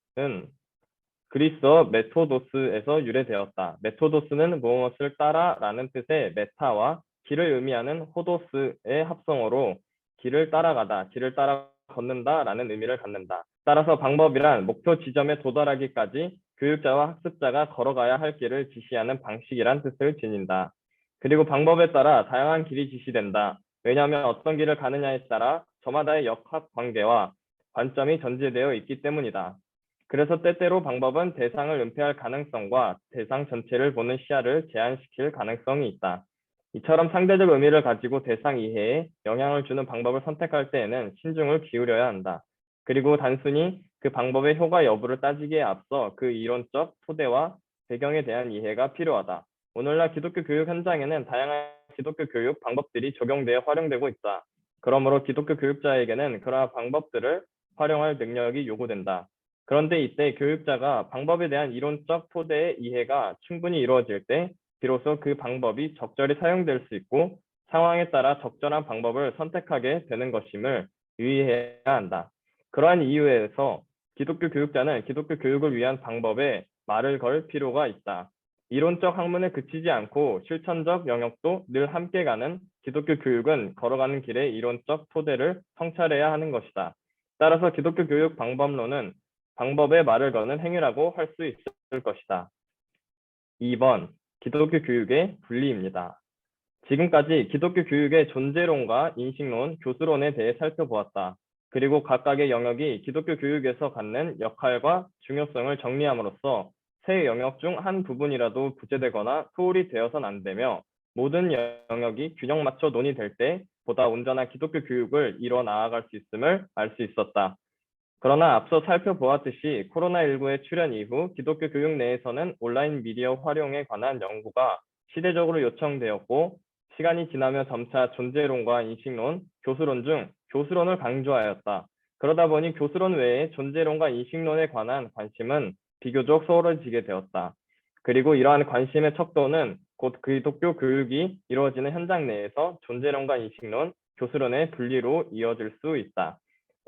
Speaker 5: 그리스어 메토도스에서 유래되었다. 메토도스는 무엇을 따라라는 뜻의 메타와 길을 의미하는 호도스의 합성어로 길을 따라가다, 길을 따라 걷는다라는 의미를 갖는다. 따라서 방법이란 목표 지점에 도달하기까지 교육자와 학습자가 걸어가야 할 길을 지시하는 방식이란 뜻을 지닌다. 그리고 방법에 따라 다양한 길이 지시된다. 왜냐하면 어떤 길을 가느냐에 따라 저마다의 역학 관계와 관점이 전제되어 있기 때문이다. 그래서 때때로 방법은 대상을 은폐할 가능성과 대상 전체를 보는 시야를 제한시킬 가능성이 있다. 이처럼 상대적 의미를 가지고 대상 이해에 영향을 주는 방법을 선택할 때에는 신중을 기울여야 한다. 그리고 단순히 그 방법의 효과 여부를 따지기에 앞서 그 이론적 토대와 배경에 대한 이해가 필요하다. 오늘날 기독교 교육 현장에는 다양한 기독교 교육 방법들이 적용되어 활용되고 있다. 그러므로 기독교 교육자에게는 그러한 방법들을 활용할 능력이 요구된다. 그런데 이때 교육자가 방법에 대한 이론적 토대의 이해가 충분히 이루어질 때 비로소 그 방법이 적절히 사용될 수 있고 상황에 따라 적절한 방법을 선택하게 되는 것임을 유의해야 한다. 그러한 이유에서 기독교 교육자는 기독교 교육을 위한 방법에 말을 걸 필요가 있다. 이론적 학문에 그치지 않고 실천적 영역도 늘 함께 가는 기독교 교육은 걸어가는 길에 이론적 토대를 성찰해야 하는 것이다. 따라서 기독교 교육 방법론은 방법에 말을 거는 행위라고 할 수 있을 것이다. 2번, 기독교 교육의 분리입니다. 지금까지 기독교 교육의 존재론과 인식론, 교수론에 대해 살펴보았다. 그리고 각각의 영역이 기독교 교육에서 갖는 역할과 중요성을 정리함으로써 세 영역 중 한 부분이라도 부재되거나 소홀히 되어선 안 되며 모든 영역이 균형 맞춰 논의될 때 보다 온전한 기독교 교육을 이뤄 나아갈 수 있음을 알 수 있었다. 그러나 앞서 살펴보았듯이 코로나19의 출현 이후 기독교 교육 내에서는 온라인 미디어 활용에 관한 연구가 시대적으로 요청되었고 시간이 지나며 점차 존재론과 인식론, 교수론 중 교수론을 강조하였다. 그러다 보니 교수론 외에 존재론과 인식론에 관한 관심은 비교적 소홀해지게 되었다. 그리고 이러한 관심의 척도는 곧 기독교 교육이 이루어지는 현장 내에서 존재론과 인식론, 교수론의 분리로 이어질 수 있다.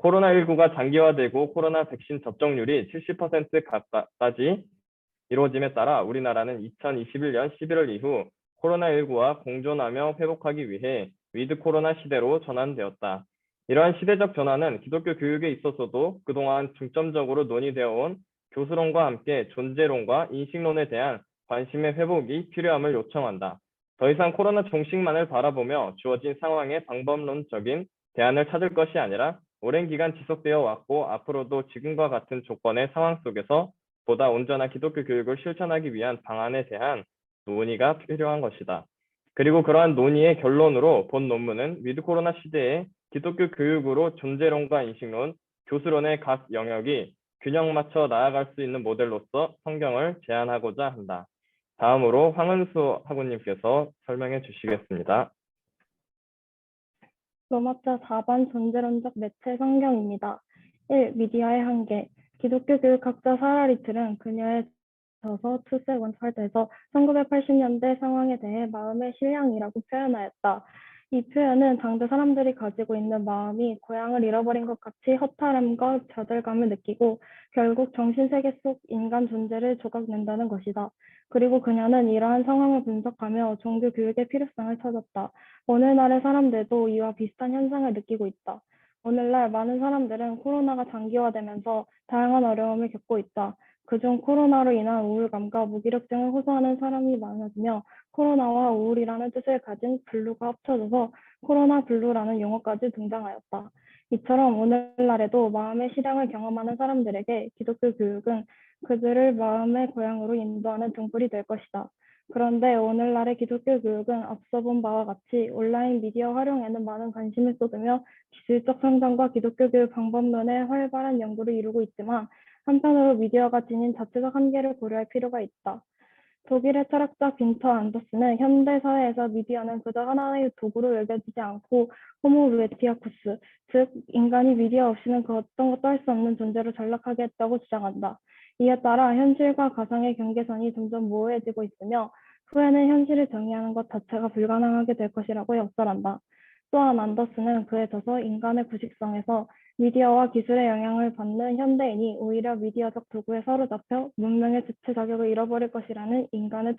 Speaker 5: 코로나19가 장기화되고 코로나 백신 접종률이 70% 가까이 이루어짐에 따라 우리나라는 2021년 11월 이후 코로나19와 공존하며 회복하기 위해 위드 코로나 시대로 전환되었다. 이러한 시대적 전환은 기독교 교육에 있어서도 그동안 중점적으로 논의되어 온 교수론과 함께 존재론과 인식론에 대한 관심의 회복이 필요함을 요청한다. 더 이상 코로나 종식만을 바라보며 주어진 상황에 방법론적인 대안을 찾을 것이 아니라 오랜 기간 지속되어 왔고 앞으로도 지금과 같은 조건의 상황 속에서 보다 온전한 기독교 교육을 실천하기 위한 방안에 대한 논의가 필요한 것이다. 그리고 그러한 논의의 결론으로 본 논문은 위드 코로나 시대에 기독교 교육으로 존재론과 인식론, 교수론의 각 영역이 균형 맞춰 나아갈 수 있는 모델로서 성경을 제안하고자 한다. 다음으로 황은수 학우님께서 설명해 주시겠습니다.
Speaker 6: 로마자 4번 존재론적 매체 성경입니다. 1. 미디어의 한계. 기독교 교육학자 사라 리틀은 그녀의 저서 투세 원찰에서 1980년대 상황에 대해 마음의 실향이라고 표현하였다. 이 표현은 당대 사람들이 가지고 있는 마음이 고향을 잃어버린 것 같이 허탈함과 좌절감을 느끼고 결국 정신세계 속 인간 존재를 조각낸다는 것이다. 그리고 그녀는 이러한 상황을 분석하며 종교 교육의 필요성을 찾았다. 오늘날의 사람들도 이와 비슷한 현상을 느끼고 있다. 오늘날 많은 사람들은 코로나가 장기화되면서 다양한 어려움을 겪고 있다. 그중 코로나로 인한 우울감과 무기력증을 호소하는 사람이 많아지며 코로나와 우울이라는 뜻을 가진 블루가 합쳐져서 코로나 블루라는 용어까지 등장하였다. 이처럼 오늘날에도 마음의 실향을 경험하는 사람들에게 기독교 교육은 그들을 마음의 고향으로 인도하는 등불이 될 것이다. 그런데 오늘날의 기독교 교육은 앞서 본 바와 같이 온라인 미디어 활용에는 많은 관심을 쏟으며 기술적 성장과 기독교 교육 방법론에 활발한 연구를 이루고 있지만 한편으로 미디어가 지닌 자체적 한계를 고려할 필요가 있다. 독일의 철학자 빈터 안더스는 현대 사회에서 미디어는 그저 하나의 도구로 여겨지지 않고 호모 웨티아쿠스, 즉 인간이 미디어 없이는 그 어떤 것도 할 수 없는 존재로 전락하게 했다고 주장한다. 이에 따라 현실과 가상의 경계선이 점점 모호해지고 있으며 후에는 현실을 정의하는 것 자체가 불가능하게 될 것이라고 역설한다. 또한 안더스는 그의 저서 인간의 구식성에서 미디어와 기술의 영향을 받는 현대인이 오히려 미디어적 도구에 사로잡혀 문명의 주체 자격을 잃어버릴 것이라는 인간의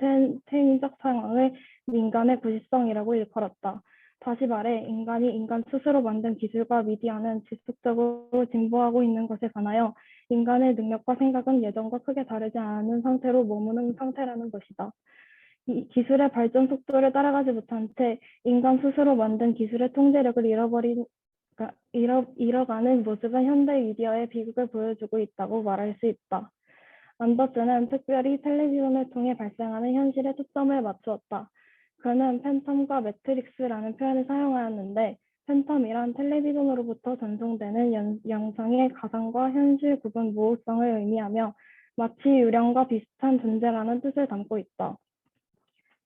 Speaker 6: 퇴행적 상황을 인간의 구식성이라고 일컬었다. 다시 말해 인간이 인간 스스로 만든 기술과 미디어는 지속적으로 진보하고 있는 것에 관하여 인간의 능력과 생각은 예전과 크게 다르지 않은 상태로 머무는 상태라는 것이다. 이 기술의 발전 속도를 따라가지 못한 채 인간 스스로 만든 기술의 통제력을 잃어가는 모습은 현대 미디어의 비극을 보여주고 있다고 말할 수 있다. 안더스는 특별히 텔레비전을 통해 발생하는 현실에 초점을 맞추었다. 그는 팬텀과 매트릭스라는 표현을 사용하였는데 팬텀이란 텔레비전으로부터 전송되는 영상의 가상과 현실 구분 모호성을 의미하며 마치 유령과 비슷한 존재라는 뜻을 담고 있다.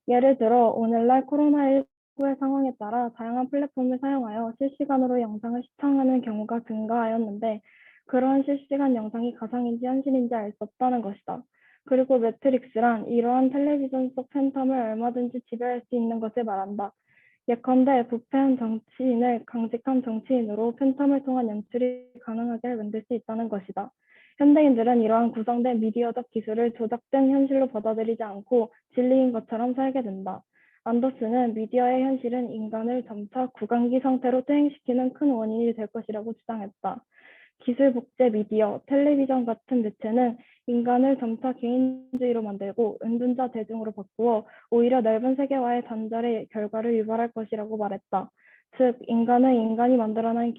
Speaker 6: 예를 들어 오늘날 코로나19의 상황에 따라 다양한 플랫폼을 사용하여 실시간으로 영상을 시청하는 경우가 증가하였는데 그러한 실시간 영상이 가상인지 현실인지 알 수 없다는 것이다. 그리고 매트릭스란 이러한 텔레비전 속 팬텀을 얼마든지 지배할 수 있는 것을 말한다. 예컨대 부패한 정치인을 강직한 정치인으로 팬텀을 통한 연출이 가능하게 만들 수 있다는 것이다. 현대인들은 이러한 구성된 미디어적 기술을 조작된 현실로 받아들이지 않고 진리인 것처럼 살게 된다. 안더스는 미디어의 현실은 인간을 점차 구강기 상태로 퇴행시키는 큰 원인이 될 것이라고 주장했다. 기술 복제 미디어, 텔레비전 같은 매체는 인간을 점차 개인주의로 만들고 은둔자 대중으로 바꾸어 오히려 넓은 세계와의 단절의 결과를 유발할 것이라고 말했다. 즉, 인간은 인간이 만들어낸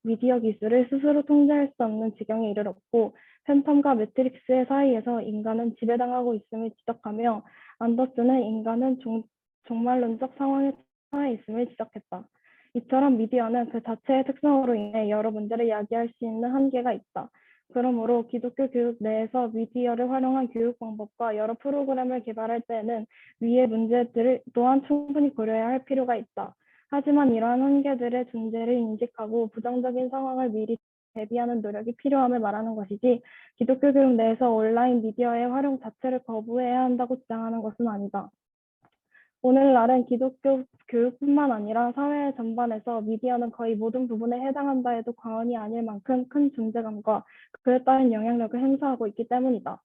Speaker 6: 미디어 기술을 스스로 통제할 수 없는 지경에 이르렀고 팬텀과 매트릭스의 사이에서 인간은 지배당하고 있음을 지적하며 안더스는 인간은 종말론적 상황에 처해 있음을 지적했다. 이처럼 미디어는 그 자체의 특성으로 인해 여러 문제를 야기할 수 있는 한계가 있다. 그러므로 기독교 교육 내에서 미디어를 활용한 교육 방법과 여러 프로그램을 개발할 때에는 위의 문제들을 또한 충분히 고려해야 할 필요가 있다. 하지만 이러한 한계들의 존재를 인식하고 부정적인 상황을 미리 대비하는 노력이 필요함을 말하는 것이지 기독교 교육 내에서 온라인 미디어의 활용 자체를 거부해야 한다고 주장하는 것은 아니다. 오늘날은 기독교 교육뿐만 아니라 사회 전반에서 미디어는 거의 모든 부분에 해당한다 해도 과언이 아닐 만큼 큰 존재감과 그에 따른 영향력을 행사하고 있기 때문이다.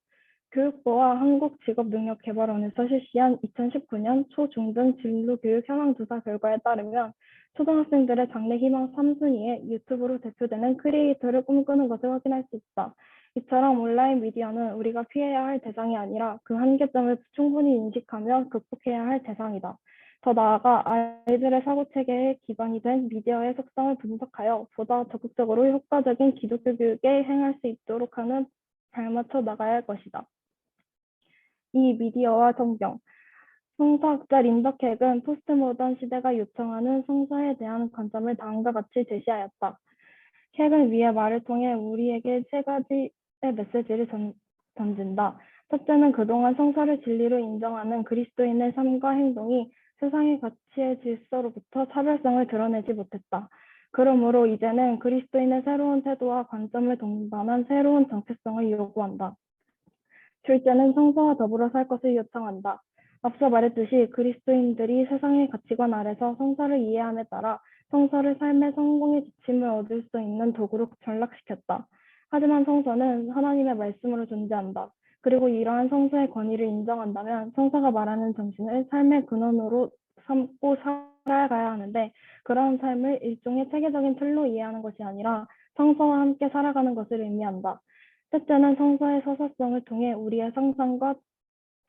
Speaker 6: 교육부와 한국직업능력개발원에서 실시한 2019년 초중등 진로교육 현황조사 결과에 따르면 초등학생들의 장래 희망 3순위에 유튜브로 대표되는 크리에이터를 꿈꾸는 것을 확인할 수 있다. 이처럼 온라인 미디어는 우리가 피해야 할 대상이 아니라 그 한계점을 충분히 인식하며 극복해야 할 대상이다. 더 나아가 아이들의 사고체계에 기반이 된 미디어의 속성을 분석하여 보다 적극적으로 효과적인 기독교 교육에 행할 수 있도록 하는 발맞춰 나가야 할 것이다. 이 미디어와 성경. 성서학자 린더켩은 포스트모던 시대가 요청하는 성서에 대한 관점을 다음과 같이 제시하였다. 켩은 위의 말을 통해 우리에게 세 가지의 메시지를 던진다. 첫째는 그동안 성서를 진리로 인정하는 그리스도인의 삶과 행동이 세상의 가치의 질서로부터 차별성을 드러내지 못했다. 그러므로 이제는 그리스도인의 새로운 태도와 관점을 동반한 새로운 정체성을 요구한다. 둘째는 성서와 더불어 살 것을 요청한다. 앞서 말했듯이 그리스도인들이 세상의 가치관 아래서 성서를 이해함에 따라 성서를 삶의 성공의 지침을 얻을 수 있는 도구로 전락시켰다. 하지만 성서는 하나님의 말씀으로 존재한다. 그리고 이러한 성서의 권위를 인정한다면 성서가 말하는 정신을 삶의 근원으로 삼고 살아가야 하는데 그러한 삶을 일종의 체계적인 틀로 이해하는 것이 아니라 성서와 함께 살아가는 것을 의미한다. 셋째는 성서의 서사성을 통해 우리의 상상과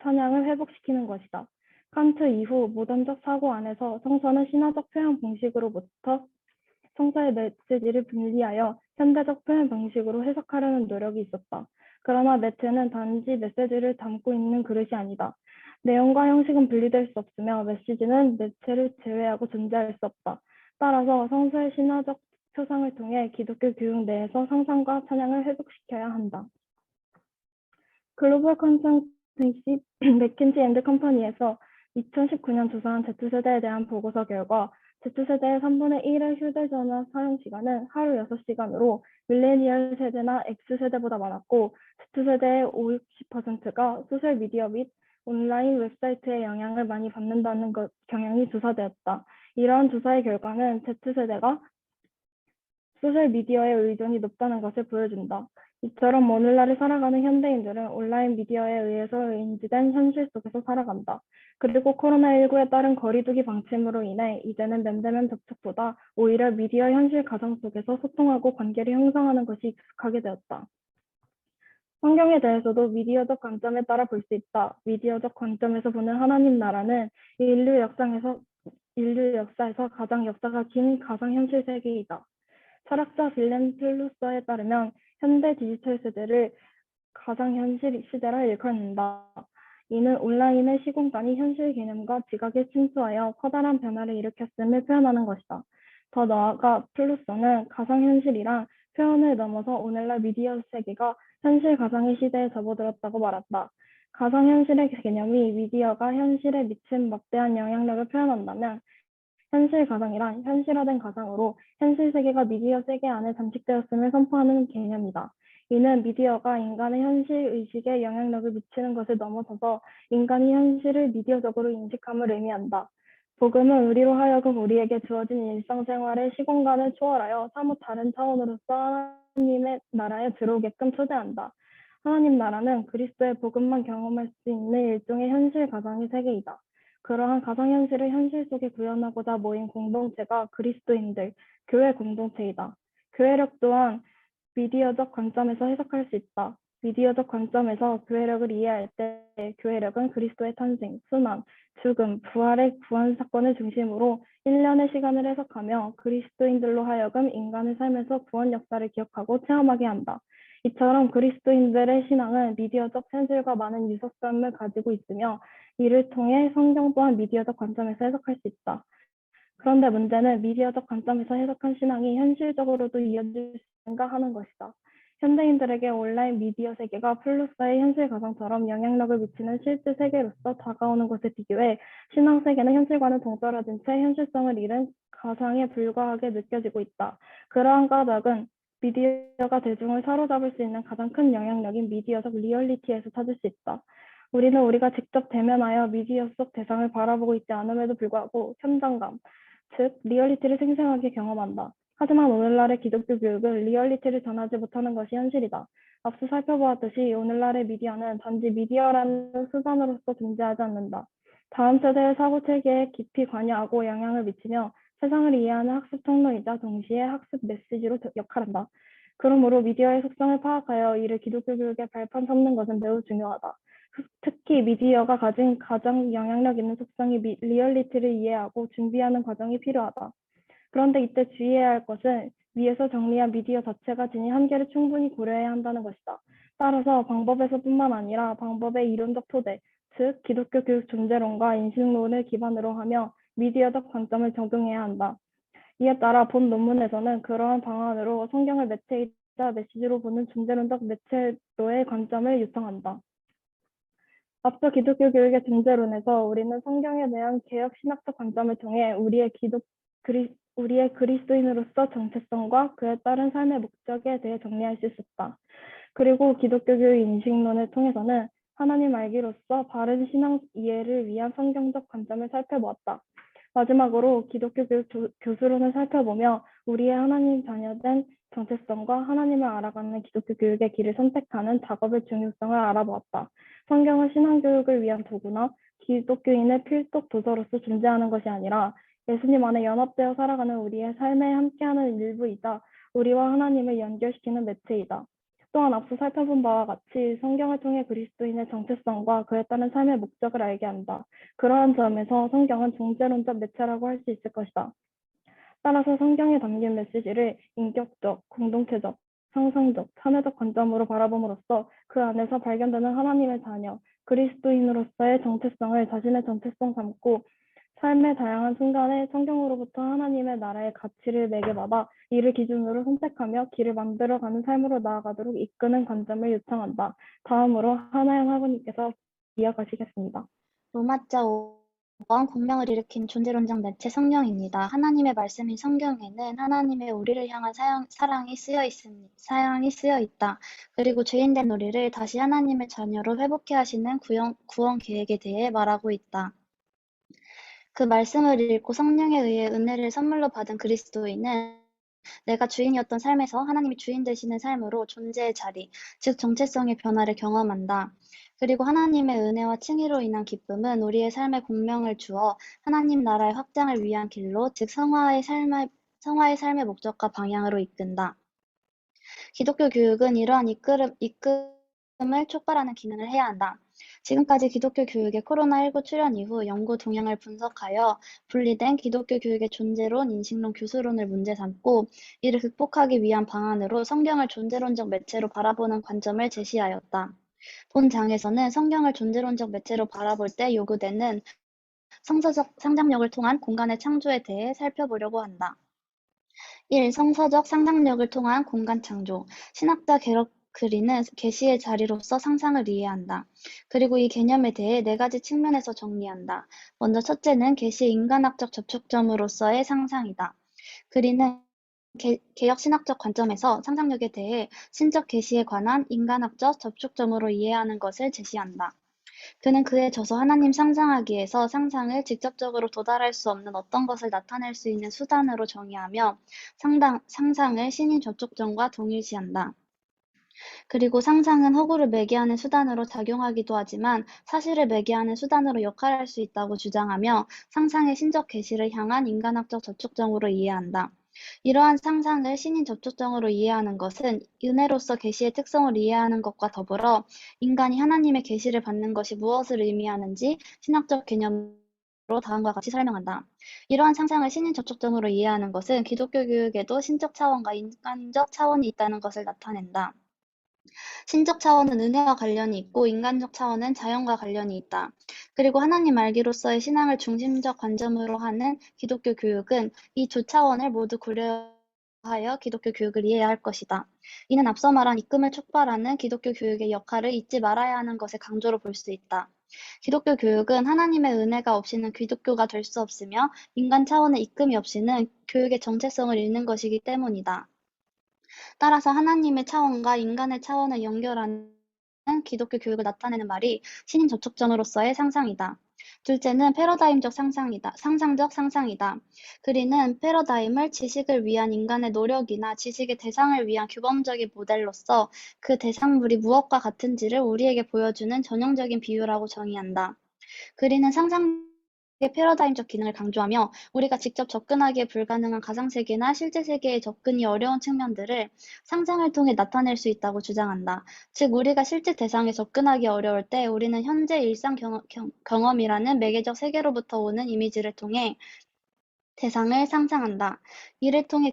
Speaker 6: 찬양을 회복시키는 것이다. 칸트 이후 모던적 사고 안에서 성서는 신화적 표현 공식으로부터 성서의 메시지를 분리하여 현대적 표현 방식으로 해석하려는 노력이 있었다. 그러나 매체는 단지 메시지를 담고 있는 그릇이 아니다. 내용과 형식은 분리될 수 없으며 메시지는 매체를 제외하고 존재할 수 없다. 따라서 성서의 신화적 표상을 통해 기독교 교육 내에서 상상과 찬양을 회복시켜야 한다. 글로벌 컨설팅시 맥킨지 앤드 컴퍼니에서 2019년 조사한 Z세대에 대한 보고서 결과 Z세대의 3분의 1의 휴대전화 사용 시간은 하루 6시간으로 밀레니얼 세대나 X세대보다 많았고 Z세대의 50%가 소셜미디어 및 온라인 웹사이트의 영향을 많이 받는다는 경향이 조사되었다. 이러한 조사의 결과는 Z세대가 소셜미디어의 의존이 높다는 것을 보여준다. 이처럼 오늘날을 살아가는 현대인들은 온라인 미디어에 의해서 인지된 현실 속에서 살아간다. 그리고 코로나19에 따른 거리두기 방침으로 인해 이제는 면대면 접촉보다 오히려 미디어 현실 가정 속에서 소통하고 관계를 형성하는 것이 익숙하게 되었다. 성경에 대해서도 미디어적 관점에 따라 볼 수 있다. 미디어적 관점에서 보는 하나님 나라는 인류 역사에서 가장 역사가 긴 가상현실 세계이다. 철학자 빌렘 플루서에 따르면 현대 디지털 세대를 가상현실 시대라 일컫는다. 이는 온라인의 시공간이 현실 개념과 지각에 침투하여 커다란 변화를 일으켰음을 표현하는 것이다. 더 나아가 플루서는 가상현실이란 표현을 넘어서 오늘날 미디어 세계가 현실 가상의 시대에 접어들었다고 말한다. 가상현실의 개념이 미디어가 현실에 미친 막대한 영향력을 표현한다면 현실 가상이란 현실화된 가상으로 현실 세계가 미디어 세계 안에 잠식되었음을 선포하는 개념이다. 이는 미디어가 인간의 현실 의식에 영향력을 미치는 것을 넘어서서 인간이 현실을 미디어적으로 인식함을 의미한다. 복음은 우리로 하여금 우리에게 주어진 일상생활의 시공간을 초월하여 사뭇 다른 차원으로서 하나님의 나라에 들어오게끔 초대한다. 하나님 나라는 그리스도의 복음만 경험할 수 있는 일종의 현실 가상의 세계이다. 그러한 가상현실을 현실 속에 구현하고자 모인 공동체가 그리스도인들, 교회 공동체이다. 교회력 또한 미디어적 관점에서 해석할 수 있다. 미디어적 관점에서 교회력을 이해할 때 교회력은 그리스도의 탄생, 순환, 죽음, 부활의 구원 사건을 중심으로 일련의 시간을 해석하며 그리스도인들로 하여금 인간의 삶에서 구원 역사를 기억하고 체험하게 한다. 이처럼 그리스도인들의 신앙은 미디어적 현실과 많은 유사성을 가지고 있으며 이를 통해 성경 또한 미디어적 관점에서 해석할 수 있다. 그런데 문제는 미디어적 관점에서 해석한 신앙이 현실적으로도 이어질 수 있는가 하는 것이다. 현대인들에게 온라인 미디어 세계가 플루스의 현실 가상처럼 영향력을 미치는 실제 세계로서 다가오는 것에 비교해 신앙 세계는 현실과는 동떨어진 채 현실성을 잃은 가상에 불과하게 느껴지고 있다. 그러한 까닭은 미디어가 대중을 사로잡을 수 있는 가장 큰 영향력인 미디어적 리얼리티에서 찾을 수 있다. 우리는 우리가 직접 대면하여 미디어 속 대상을 바라보고 있지 않음에도 불구하고 현장감, 즉 리얼리티를 생생하게 경험한다. 하지만 오늘날의 기독교 교육은 리얼리티를 전하지 못하는 것이 현실이다. 앞서 살펴보았듯이 오늘날의 미디어는 단지 미디어라는 수단으로서 존재하지 않는다. 다음 세대의 사고 체계에 깊이 관여하고 영향을 미치며 세상을 이해하는 학습 통로이자 동시에 학습 메시지로 역할한다. 그러므로 미디어의 속성을 파악하여 이를 기독교 교육의 발판 삼는 것은 매우 중요하다. 특히 미디어가 가진 가장 영향력 있는 속성이 리얼리티를 이해하고 준비하는 과정이 필요하다. 그런데 이때 주의해야 할 것은 위에서 정리한 미디어 자체가 지닌 한계를 충분히 고려해야 한다는 것이다. 따라서 방법에서뿐만 아니라 방법의 이론적 토대, 즉 기독교 교육 존재론과 인식론을 기반으로 하며 미디어적 관점을 적용해야 한다. 이에 따라 본 논문에서는 그러한 방안으로 성경을 매체이자 메시지로 보는 존재론적 매체로의 관점을 요청한다. 앞서 기독교 교육의 존재론에서 우리는 성경에 대한 개혁 신학적 관점을 통해 우리의 그리스도인으로서 정체성과 그에 따른 삶의 목적에 대해 정리할 수 있었다. 그리고 기독교 교육 인식론을 통해서는 하나님 알기로서 바른 신앙 이해를 위한 성경적 관점을 살펴보았다. 마지막으로 기독교 교육 교수론을 살펴보며 우리의 하나님 자녀된 정체성과 하나님을 알아가는 기독교 교육의 길을 선택하는 작업의 중요성을 알아보았다. 성경은 신앙교육을 위한 도구나 기독교인의 필독 도서로서 존재하는 것이 아니라 예수님 안에 연합되어 살아가는 우리의 삶에 함께하는 일부이자 우리와 하나님을 연결시키는 매체이다. 또한 앞서 살펴본 바와 같이 성경을 통해 그리스도인의 정체성과 그에 따른 삶의 목적을 알게 한다. 그러한 점에서 성경은 존재론적 매체라고 할 수 있을 것이다. 따라서 성경에 담긴 메시지를 인격적, 공동체적, 상상적, 참여적 관점으로 바라봄으로써 그 안에서 발견되는 하나님의 자녀, 그리스도인으로서의 정체성을 자신의 정체성 삼고 삶의 다양한 순간에 성경으로부터 하나님의 나라의 가치를 매개받아 이를 기준으로 선택하며 길을 만들어가는 삶으로 나아가도록 이끄는 관점을 요청한다. 다음으로 하나영 학우님께서 이어가시겠습니다.
Speaker 1: 로마자 5번 공명을 일으킨 존재론적 매체 성경입니다. 하나님의 말씀인 성경에는 하나님의 우리를 향한 사랑이 쓰여 있다. 그리고 죄인된 우리를 다시 하나님의 자녀로 회복해 하시는 구원 계획에 대해 말하고 있다. 그 말씀을 읽고 성령에 의해 은혜를 선물로 받은 그리스도인은 내가 주인이었던 삶에서 하나님이 주인 되시는 삶으로 존재의 자리, 즉 정체성의 변화를 경험한다. 그리고 하나님의 은혜와 칭의로 인한 기쁨은 우리의 삶에 공명을 주어 하나님 나라의 확장을 위한 길로, 즉 성화의 삶의 목적과 방향으로 이끈다. 기독교 교육은 이러한 이끌음을 촉발하는 기능을 해야 한다. 지금까지 기독교 교육의 코로나19 출현 이후 연구 동향을 분석하여 분리된 기독교 교육의 존재론, 인식론, 교수론을 문제 삼고 이를 극복하기 위한 방안으로 성경을 존재론적 매체로 바라보는 관점을 제시하였다. 본 장에서는 성경을 존재론적 매체로 바라볼 때 요구되는 성서적 상상력을 통한 공간의 창조에 대해 살펴보려고 한다. 1. 성서적 상상력을 통한 공간 창조. 신학자 게러크리는 계시의 자리로서 상상을 이해한다. 그리고 이 개념에 대해 네 가지 측면에서 정리한다. 먼저 첫째는 계시의 인간학적 접촉점으로서의 상상이다. 그리는 개혁신학적 관점에서 상상력에 대해 신적 계시에 관한 인간학적 접촉점으로 이해하는 것을 제시한다. 그는 그에 져서 하나님 상상하기에서 상상을 직접적으로 도달할 수 없는 어떤 것을 나타낼 수 있는 수단으로 정의하며 상상을 신인 접촉점과 동일시한다. 그리고 상상은 허구를 매개하는 수단으로 작용하기도 하지만 사실을 매개하는 수단으로 역할할 수 있다고 주장하며 상상의 신적 계시를 향한 인간학적 접촉점으로 이해한다. 이러한 상상을 신인 접촉점으로 이해하는 것은 은혜로서 계시의 특성을 이해하는 것과 더불어 인간이 하나님의 계시를 받는 것이 무엇을 의미하는지 신학적 개념으로 다음과 같이 설명한다. 이러한 상상을 신인 접촉점으로 이해하는 것은 기독교 교육에도 신적 차원과 인간적 차원이 있다는 것을 나타낸다. 신적 차원은 은혜와 관련이 있고 인간적 차원은 자연과 관련이 있다. 그리고 하나님 알기로서의 신앙을 중심적 관점으로 하는 기독교 교육은 이 두 차원을 모두 고려하여 기독교 교육을 이해해야 할 것이다. 이는 앞서 말한 이끌음을 촉발하는 기독교 교육의 역할을 잊지 말아야 하는 것의 강조로 볼 수 있다. 기독교 교육은 하나님의 은혜가 없이는 기독교가 될 수 없으며 인간 차원의 이끌음이 없이는 교육의 정체성을 잃는 것이기 때문이다. 따라서 하나님의 차원과 인간의 차원을 연결하는 기독교 교육을 나타내는 말이 신인 접촉점으로서의 상상이다. 둘째는 패러다임적 상상적 상상이다. 그리는 패러다임을 지식을 위한 인간의 노력이나 지식의 대상을 위한 규범적인 모델로서 그 대상물이 무엇과 같은지를 우리에게 보여주는 전형적인 비유라고 정의한다. 그리는 상상의 패러다임적 기능을 강조하며 우리가 직접 접근하기에 불가능한 가상세계나 실제세계에 접근이 어려운 측면들을 상상을 통해 나타낼 수 있다고 주장한다. 즉 우리가 실제 대상에 접근하기 어려울 때 우리는 현재 일상 경험이라는 매개적 세계로부터 오는 이미지를 통해 대상을 상상한다. 이를 통해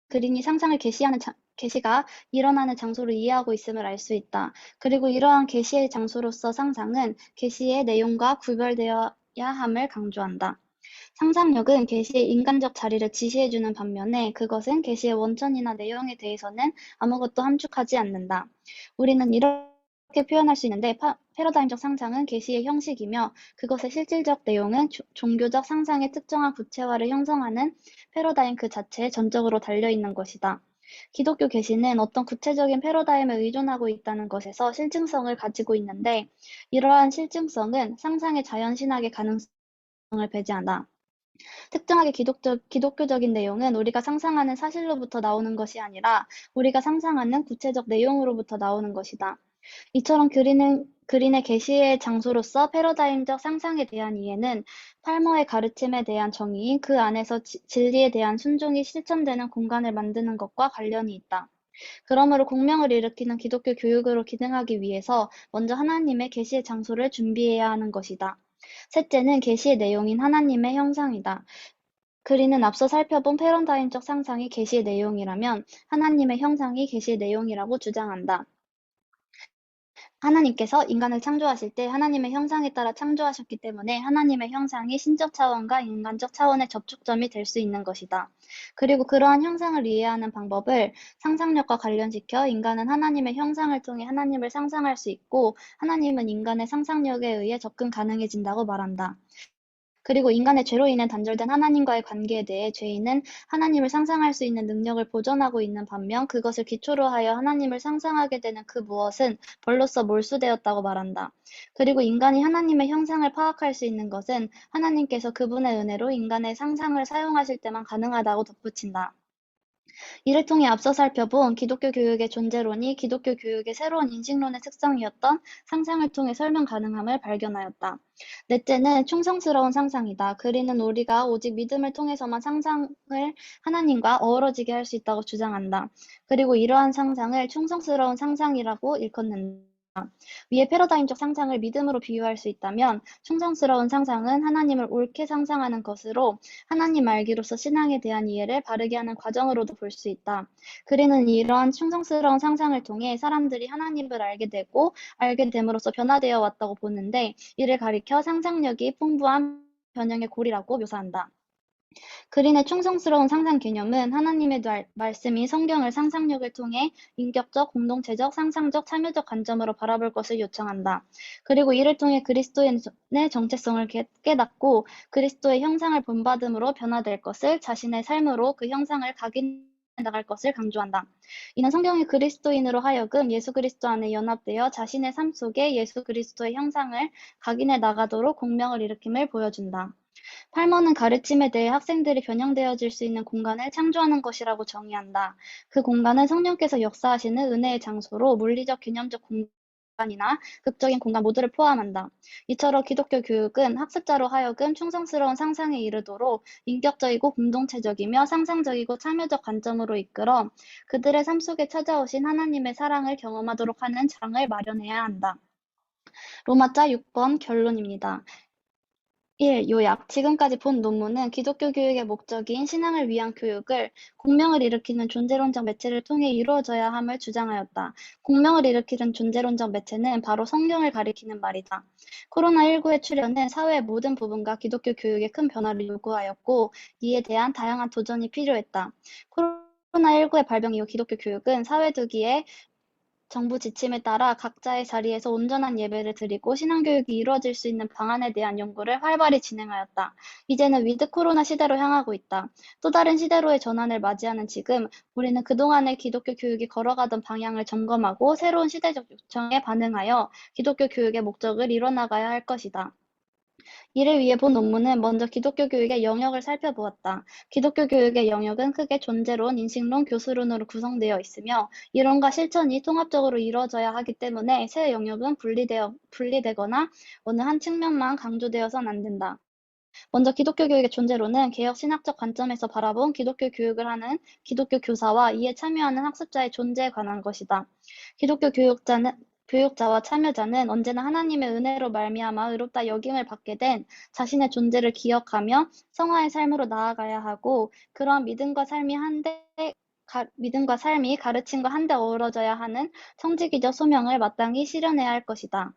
Speaker 1: 그린이 상상을 계시가 일어나는 장소를 이해하고 있음을 알 수 있다. 그리고 이러한 계시의 장소로서 상상은 계시의 내용과 구별되어야 함을 강조한다. 상상력은 계시의 인간적 자리를 지시해주는 반면에 그것은 계시의 원천이나 내용에 대해서는 아무것도 함축하지 않는다. 우리는 이렇게 표현할 수 있는데 패러다임적 상상은 계시의 형식이며 그것의 실질적 내용은 종교적 상상의 특정한 구체화를 형성하는 패러다임 그 자체에 전적으로 달려있는 것이다. 기독교 계시는 어떤 구체적인 패러다임에 의존하고 있다는 것에서 실증성을 가지고 있는데 이러한 실증성은 상상의 자연신학의 가능성을 배제한다. 특정하게 기독교적인 내용은 우리가 상상하는 사실로부터 나오는 것이 아니라 우리가 상상하는 구체적 내용으로부터 나오는 것이다. 이처럼 그린의 계시의 장소로서 패러다임적 상상에 대한 이해는 팔머의 가르침에 대한 정의인 그 안에서 진리에 대한 순종이 실천되는 공간을 만드는 것과 관련이 있다. 그러므로 공명을 일으키는 기독교 교육으로 기능하기 위해서 먼저 하나님의 계시의 장소를 준비해야 하는 것이다. 셋째는 계시의 내용인 하나님의 형상이다. 그리는 앞서 살펴본 패러다임적 상상이 계시의 내용이라면 하나님의 형상이 계시의 내용이라고 주장한다. 하나님께서 인간을 창조하실 때 하나님의 형상에 따라 창조하셨기 때문에 하나님의 형상이 신적 차원과 인간적 차원의 접촉점이 될 수 있는 것이다. 그리고 그러한 형상을 이해하는 방법을 상상력과 관련시켜 인간은 하나님의 형상을 통해 하나님을 상상할 수 있고 하나님은 인간의 상상력에 의해 접근 가능해진다고 말한다. 그리고 인간의 죄로 인해 단절된 하나님과의 관계에 대해 죄인은 하나님을 상상할 수 있는 능력을 보존하고 있는 반면 그것을 기초로 하여 하나님을 상상하게 되는 그 무엇은 벌로써 몰수되었다고 말한다. 그리고 인간이 하나님의 형상을 파악할 수 있는 것은 하나님께서 그분의 은혜로 인간의 상상을 사용하실 때만 가능하다고 덧붙인다. 이를 통해 앞서 살펴본 기독교 교육의 존재론이 기독교 교육의 새로운 인식론의 특성이었던 상상을 통해 설명 가능함을 발견하였다. 넷째는 충성스러운 상상이다. 그리는 우리가 오직 믿음을 통해서만 상상을 하나님과 어우러지게 할 수 있다고 주장한다. 그리고 이러한 상상을 충성스러운 상상이라고 일컫는다. 위의 패러다임적 상상을 믿음으로 비유할 수 있다면 충성스러운 상상은 하나님을 옳게 상상하는 것으로 하나님 알기로서 신앙에 대한 이해를 바르게 하는 과정으로도 볼 수 있다. 그리는 이러한 충성스러운 상상을 통해 사람들이 하나님을 알게 되고 알게 됨으로써 변화되어 왔다고 보는데 이를 가리켜 상상력이 풍부한 변형의 고리라고 묘사한다. 그린의 충성스러운 상상 개념은 하나님의 말씀이 성경을 상상력을 통해 인격적, 공동체적, 상상적, 참여적 관점으로 바라볼 것을 요청한다. 그리고 이를 통해 그리스도의 정체성을 깨닫고 그리스도의 형상을 본받음으로 변화될 것을 자신의 삶으로 그 형상을 각인해 나갈 것을 강조한다. 이는 성경이 그리스도인으로 하여금 예수 그리스도 안에 연합되어 자신의 삶 속에 예수 그리스도의 형상을 각인해 나가도록 공명을 일으킴을 보여준다. 팔머는 가르침에 대해 학생들이 변형되어질 수 있는 공간을 창조하는 것이라고 정의한다. 그 공간은 성령께서 역사하시는 은혜의 장소로 물리적, 개념적 공간이나 극적인 공간 모두를 포함한다. 이처럼 기독교 교육은 학습자로 하여금 충성스러운 상상에 이르도록 인격적이고 공동체적이며 상상적이고 참여적 관점으로 이끌어 그들의 삶 속에 찾아오신 하나님의 사랑을 경험하도록 하는 장을 마련해야 한다. 로마자 6번 결론입니다. 1. 요약. 지금까지 본 논문은 기독교 교육의 목적인 신앙을 위한 교육을 공명을 일으키는 존재론적 매체를 통해 이루어져야 함을 주장하였다. 공명을 일으키는 존재론적 매체는 바로 성경을 가리키는 말이다. 코로나19의 출현은 사회의 모든 부분과 기독교 교육에 큰 변화를 요구하였고 이에 대한 다양한 도전이 필요했다. 코로나19의 발병 이후 기독교 교육은 사회두기에 정부 지침에 따라 각자의 자리에서 온전한 예배를 드리고 신앙교육이 이루어질 수 있는 방안에 대한 연구를 활발히 진행하였다. 이제는 위드 코로나 시대로 향하고 있다. 또 다른 시대로의 전환을 맞이하는 지금 우리는 그동안의 기독교 교육이 걸어가던 방향을 점검하고 새로운 시대적 요청에 반응하여 기독교 교육의 목적을 이뤄나가야 할 것이다. 이를 위해 본 논문은 먼저 기독교 교육의 영역을 살펴보았다. 기독교 교육의 영역은 크게 존재론, 인식론, 교수론으로 구성되어 있으며 이론과 실천이 통합적으로 이루어져야 하기 때문에 새 영역은 분리되거나 어느 한 측면만 강조되어선 안 된다. 먼저 기독교 교육의 존재론은 개혁 신학적 관점에서 바라본 기독교 교육을 하는 기독교 교사와 이에 참여하는 학습자의 존재에 관한 것이다. 기독교 교육자와 참여자는 언제나 하나님의 은혜로 말미암아 의롭다 여김을 받게 된 자신의 존재를 기억하며 성화의 삶으로 나아가야 하고 그러한 믿음과 삶이 가르침과 한데 어우러져야 하는 성직이적 소명을 마땅히 실현해야 할 것이다.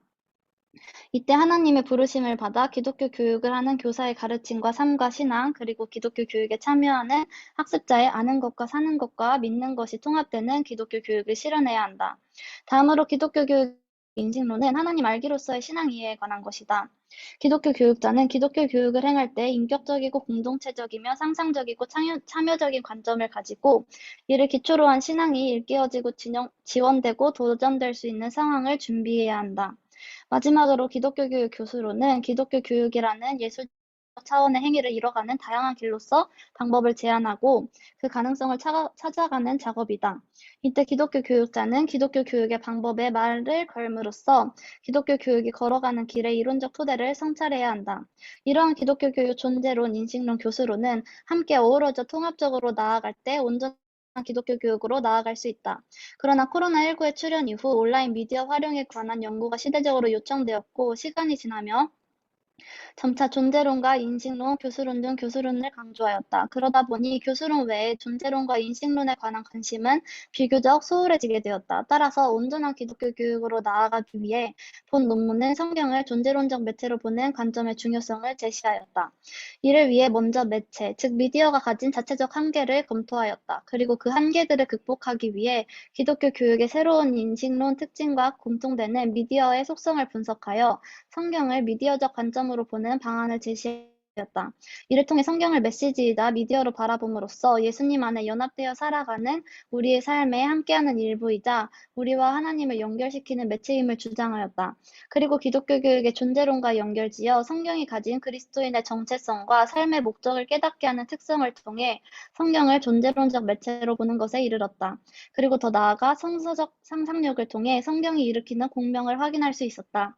Speaker 1: 이때 하나님의 부르심을 받아 기독교 교육을 하는 교사의 가르침과 삶과 신앙, 그리고 기독교 교육에 참여하는 학습자의 아는 것과 사는 것과 믿는 것이 통합되는 기독교 교육을 실현해야 한다. 다음으로 기독교 교육 인식론은 하나님 알기로서의 신앙 이해에 관한 것이다. 기독교 교육자는 기독교 교육을 행할 때 인격적이고 공동체적이며 상상적이고 참여적인 관점을 가지고 이를 기초로 한 신앙이 일깨워지고 지원되고 도전될 수 있는 상황을 준비해야 한다. 마지막으로 기독교 교육 교수로는 기독교 교육이라는 예술적 차원의 행위를 이뤄가는 다양한 길로서 방법을 제안하고 그 가능성을 찾아가는 작업이다. 이때 기독교 교육자는 기독교 교육의 방법에 말을 걸음으로써 기독교 교육이 걸어가는 길의 이론적 토대를 성찰해야 한다. 이러한 기독교 교육 존재론, 인식론, 교수론은 함께 어우러져 통합적으로 나아갈 때 온전한 기독교 교육으로 나아갈 수 있다. 그러나 코로나19의 출현 이후 온라인 미디어 활용에 관한 연구가 시대적으로 요청되었고 시간이 지나며 점차 존재론과 인식론, 교수론 등 교수론을 강조하였다. 그러다 보니 교수론 외에 존재론과 인식론에 관한 관심은 비교적 소홀해지게 되었다. 따라서 온전한 기독교 교육으로 나아가기 위해 본 논문은 성경을 존재론적 매체로 보는 관점의 중요성을 제시하였다. 이를 위해 먼저 매체, 즉 미디어가 가진 자체적 한계를 검토하였다. 그리고 그 한계들을 극복하기 위해 기독교 교육의 새로운 인식론 특징과 공통되는 미디어의 속성을 분석하여 성경을 미디어적 관점으로 보는 방안을 제시했다. 이를 통해 성경을 메시지이다 미디어로 바라봄으로써 예수님 안에 연합되어 살아가는 우리의 삶에 함께하는 일부이자 우리와 하나님을 연결시키는 매체임을 주장하였다. 그리고 기독교 교육의 존재론과 연결지어 성경이 가진 그리스도인의 정체성과 삶의 목적을 깨닫게 하는 특성을 통해 성경을 존재론적 매체로 보는 것에 이르렀다. 그리고 더 나아가 성서적 상상력을 통해 성경이 일으키는 공명을 확인할 수 있었다.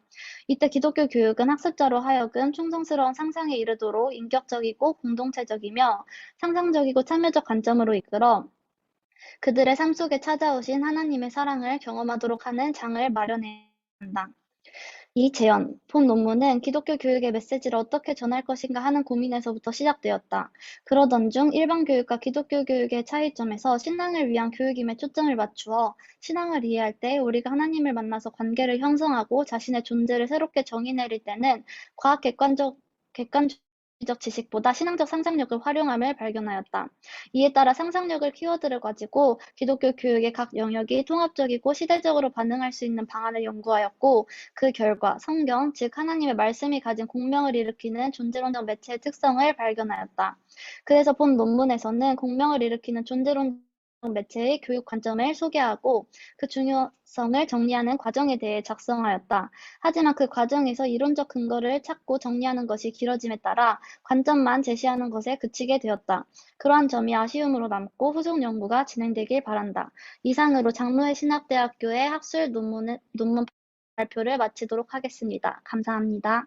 Speaker 1: 이때 기독교 교육은 학습자로 하여금 충성스러운 상상에 이르도록 인격적이고 공동체적이며 상상적이고 참여적 관점으로 이끌어 그들의 삶 속에 찾아오신 하나님의 사랑을 경험하도록 하는 장을 마련해야 한다. 이 제언, 본 논문은 기독교 교육의 메시지를 어떻게 전할 것인가 하는 고민에서부터 시작되었다. 그러던 중 일반 교육과 기독교 교육의 차이점에서 신앙을 위한 교육임에 초점을 맞추어 신앙을 이해할 때 우리가 하나님을 만나서 관계를 형성하고 자신의 존재를 새롭게 정의 내릴 때는 과학 객관적 지식보다 신앙적 상상력을 활용함을 발견하였다. 이에 따라 상상력을 키워드를 가지고 기독교 교육의 각 영역이 통합적이고 시대적으로 반응할 수 있는 방안을 연구하였고 그 결과 성경, 즉 하나님의 말씀이 가진 공명을 일으키는 존재론적 매체의 특성을 발견하였다. 그래서 본 논문에서는 공명을 일으키는 존재론적 매체의 교육 관점을 소개하고 그 중요성을 정리하는 과정에 대해 작성하였다. 하지만 그 과정에서 이론적 근거를 찾고 정리하는 것이 길어짐에 따라 관점만 제시하는 것에 그치게 되었다. 그러한 점이 아쉬움으로 남고 후속 연구가 진행되길 바란다. 이상으로 장로회 신학대학교의 학술 논문 발표를 마치도록 하겠습니다. 감사합니다.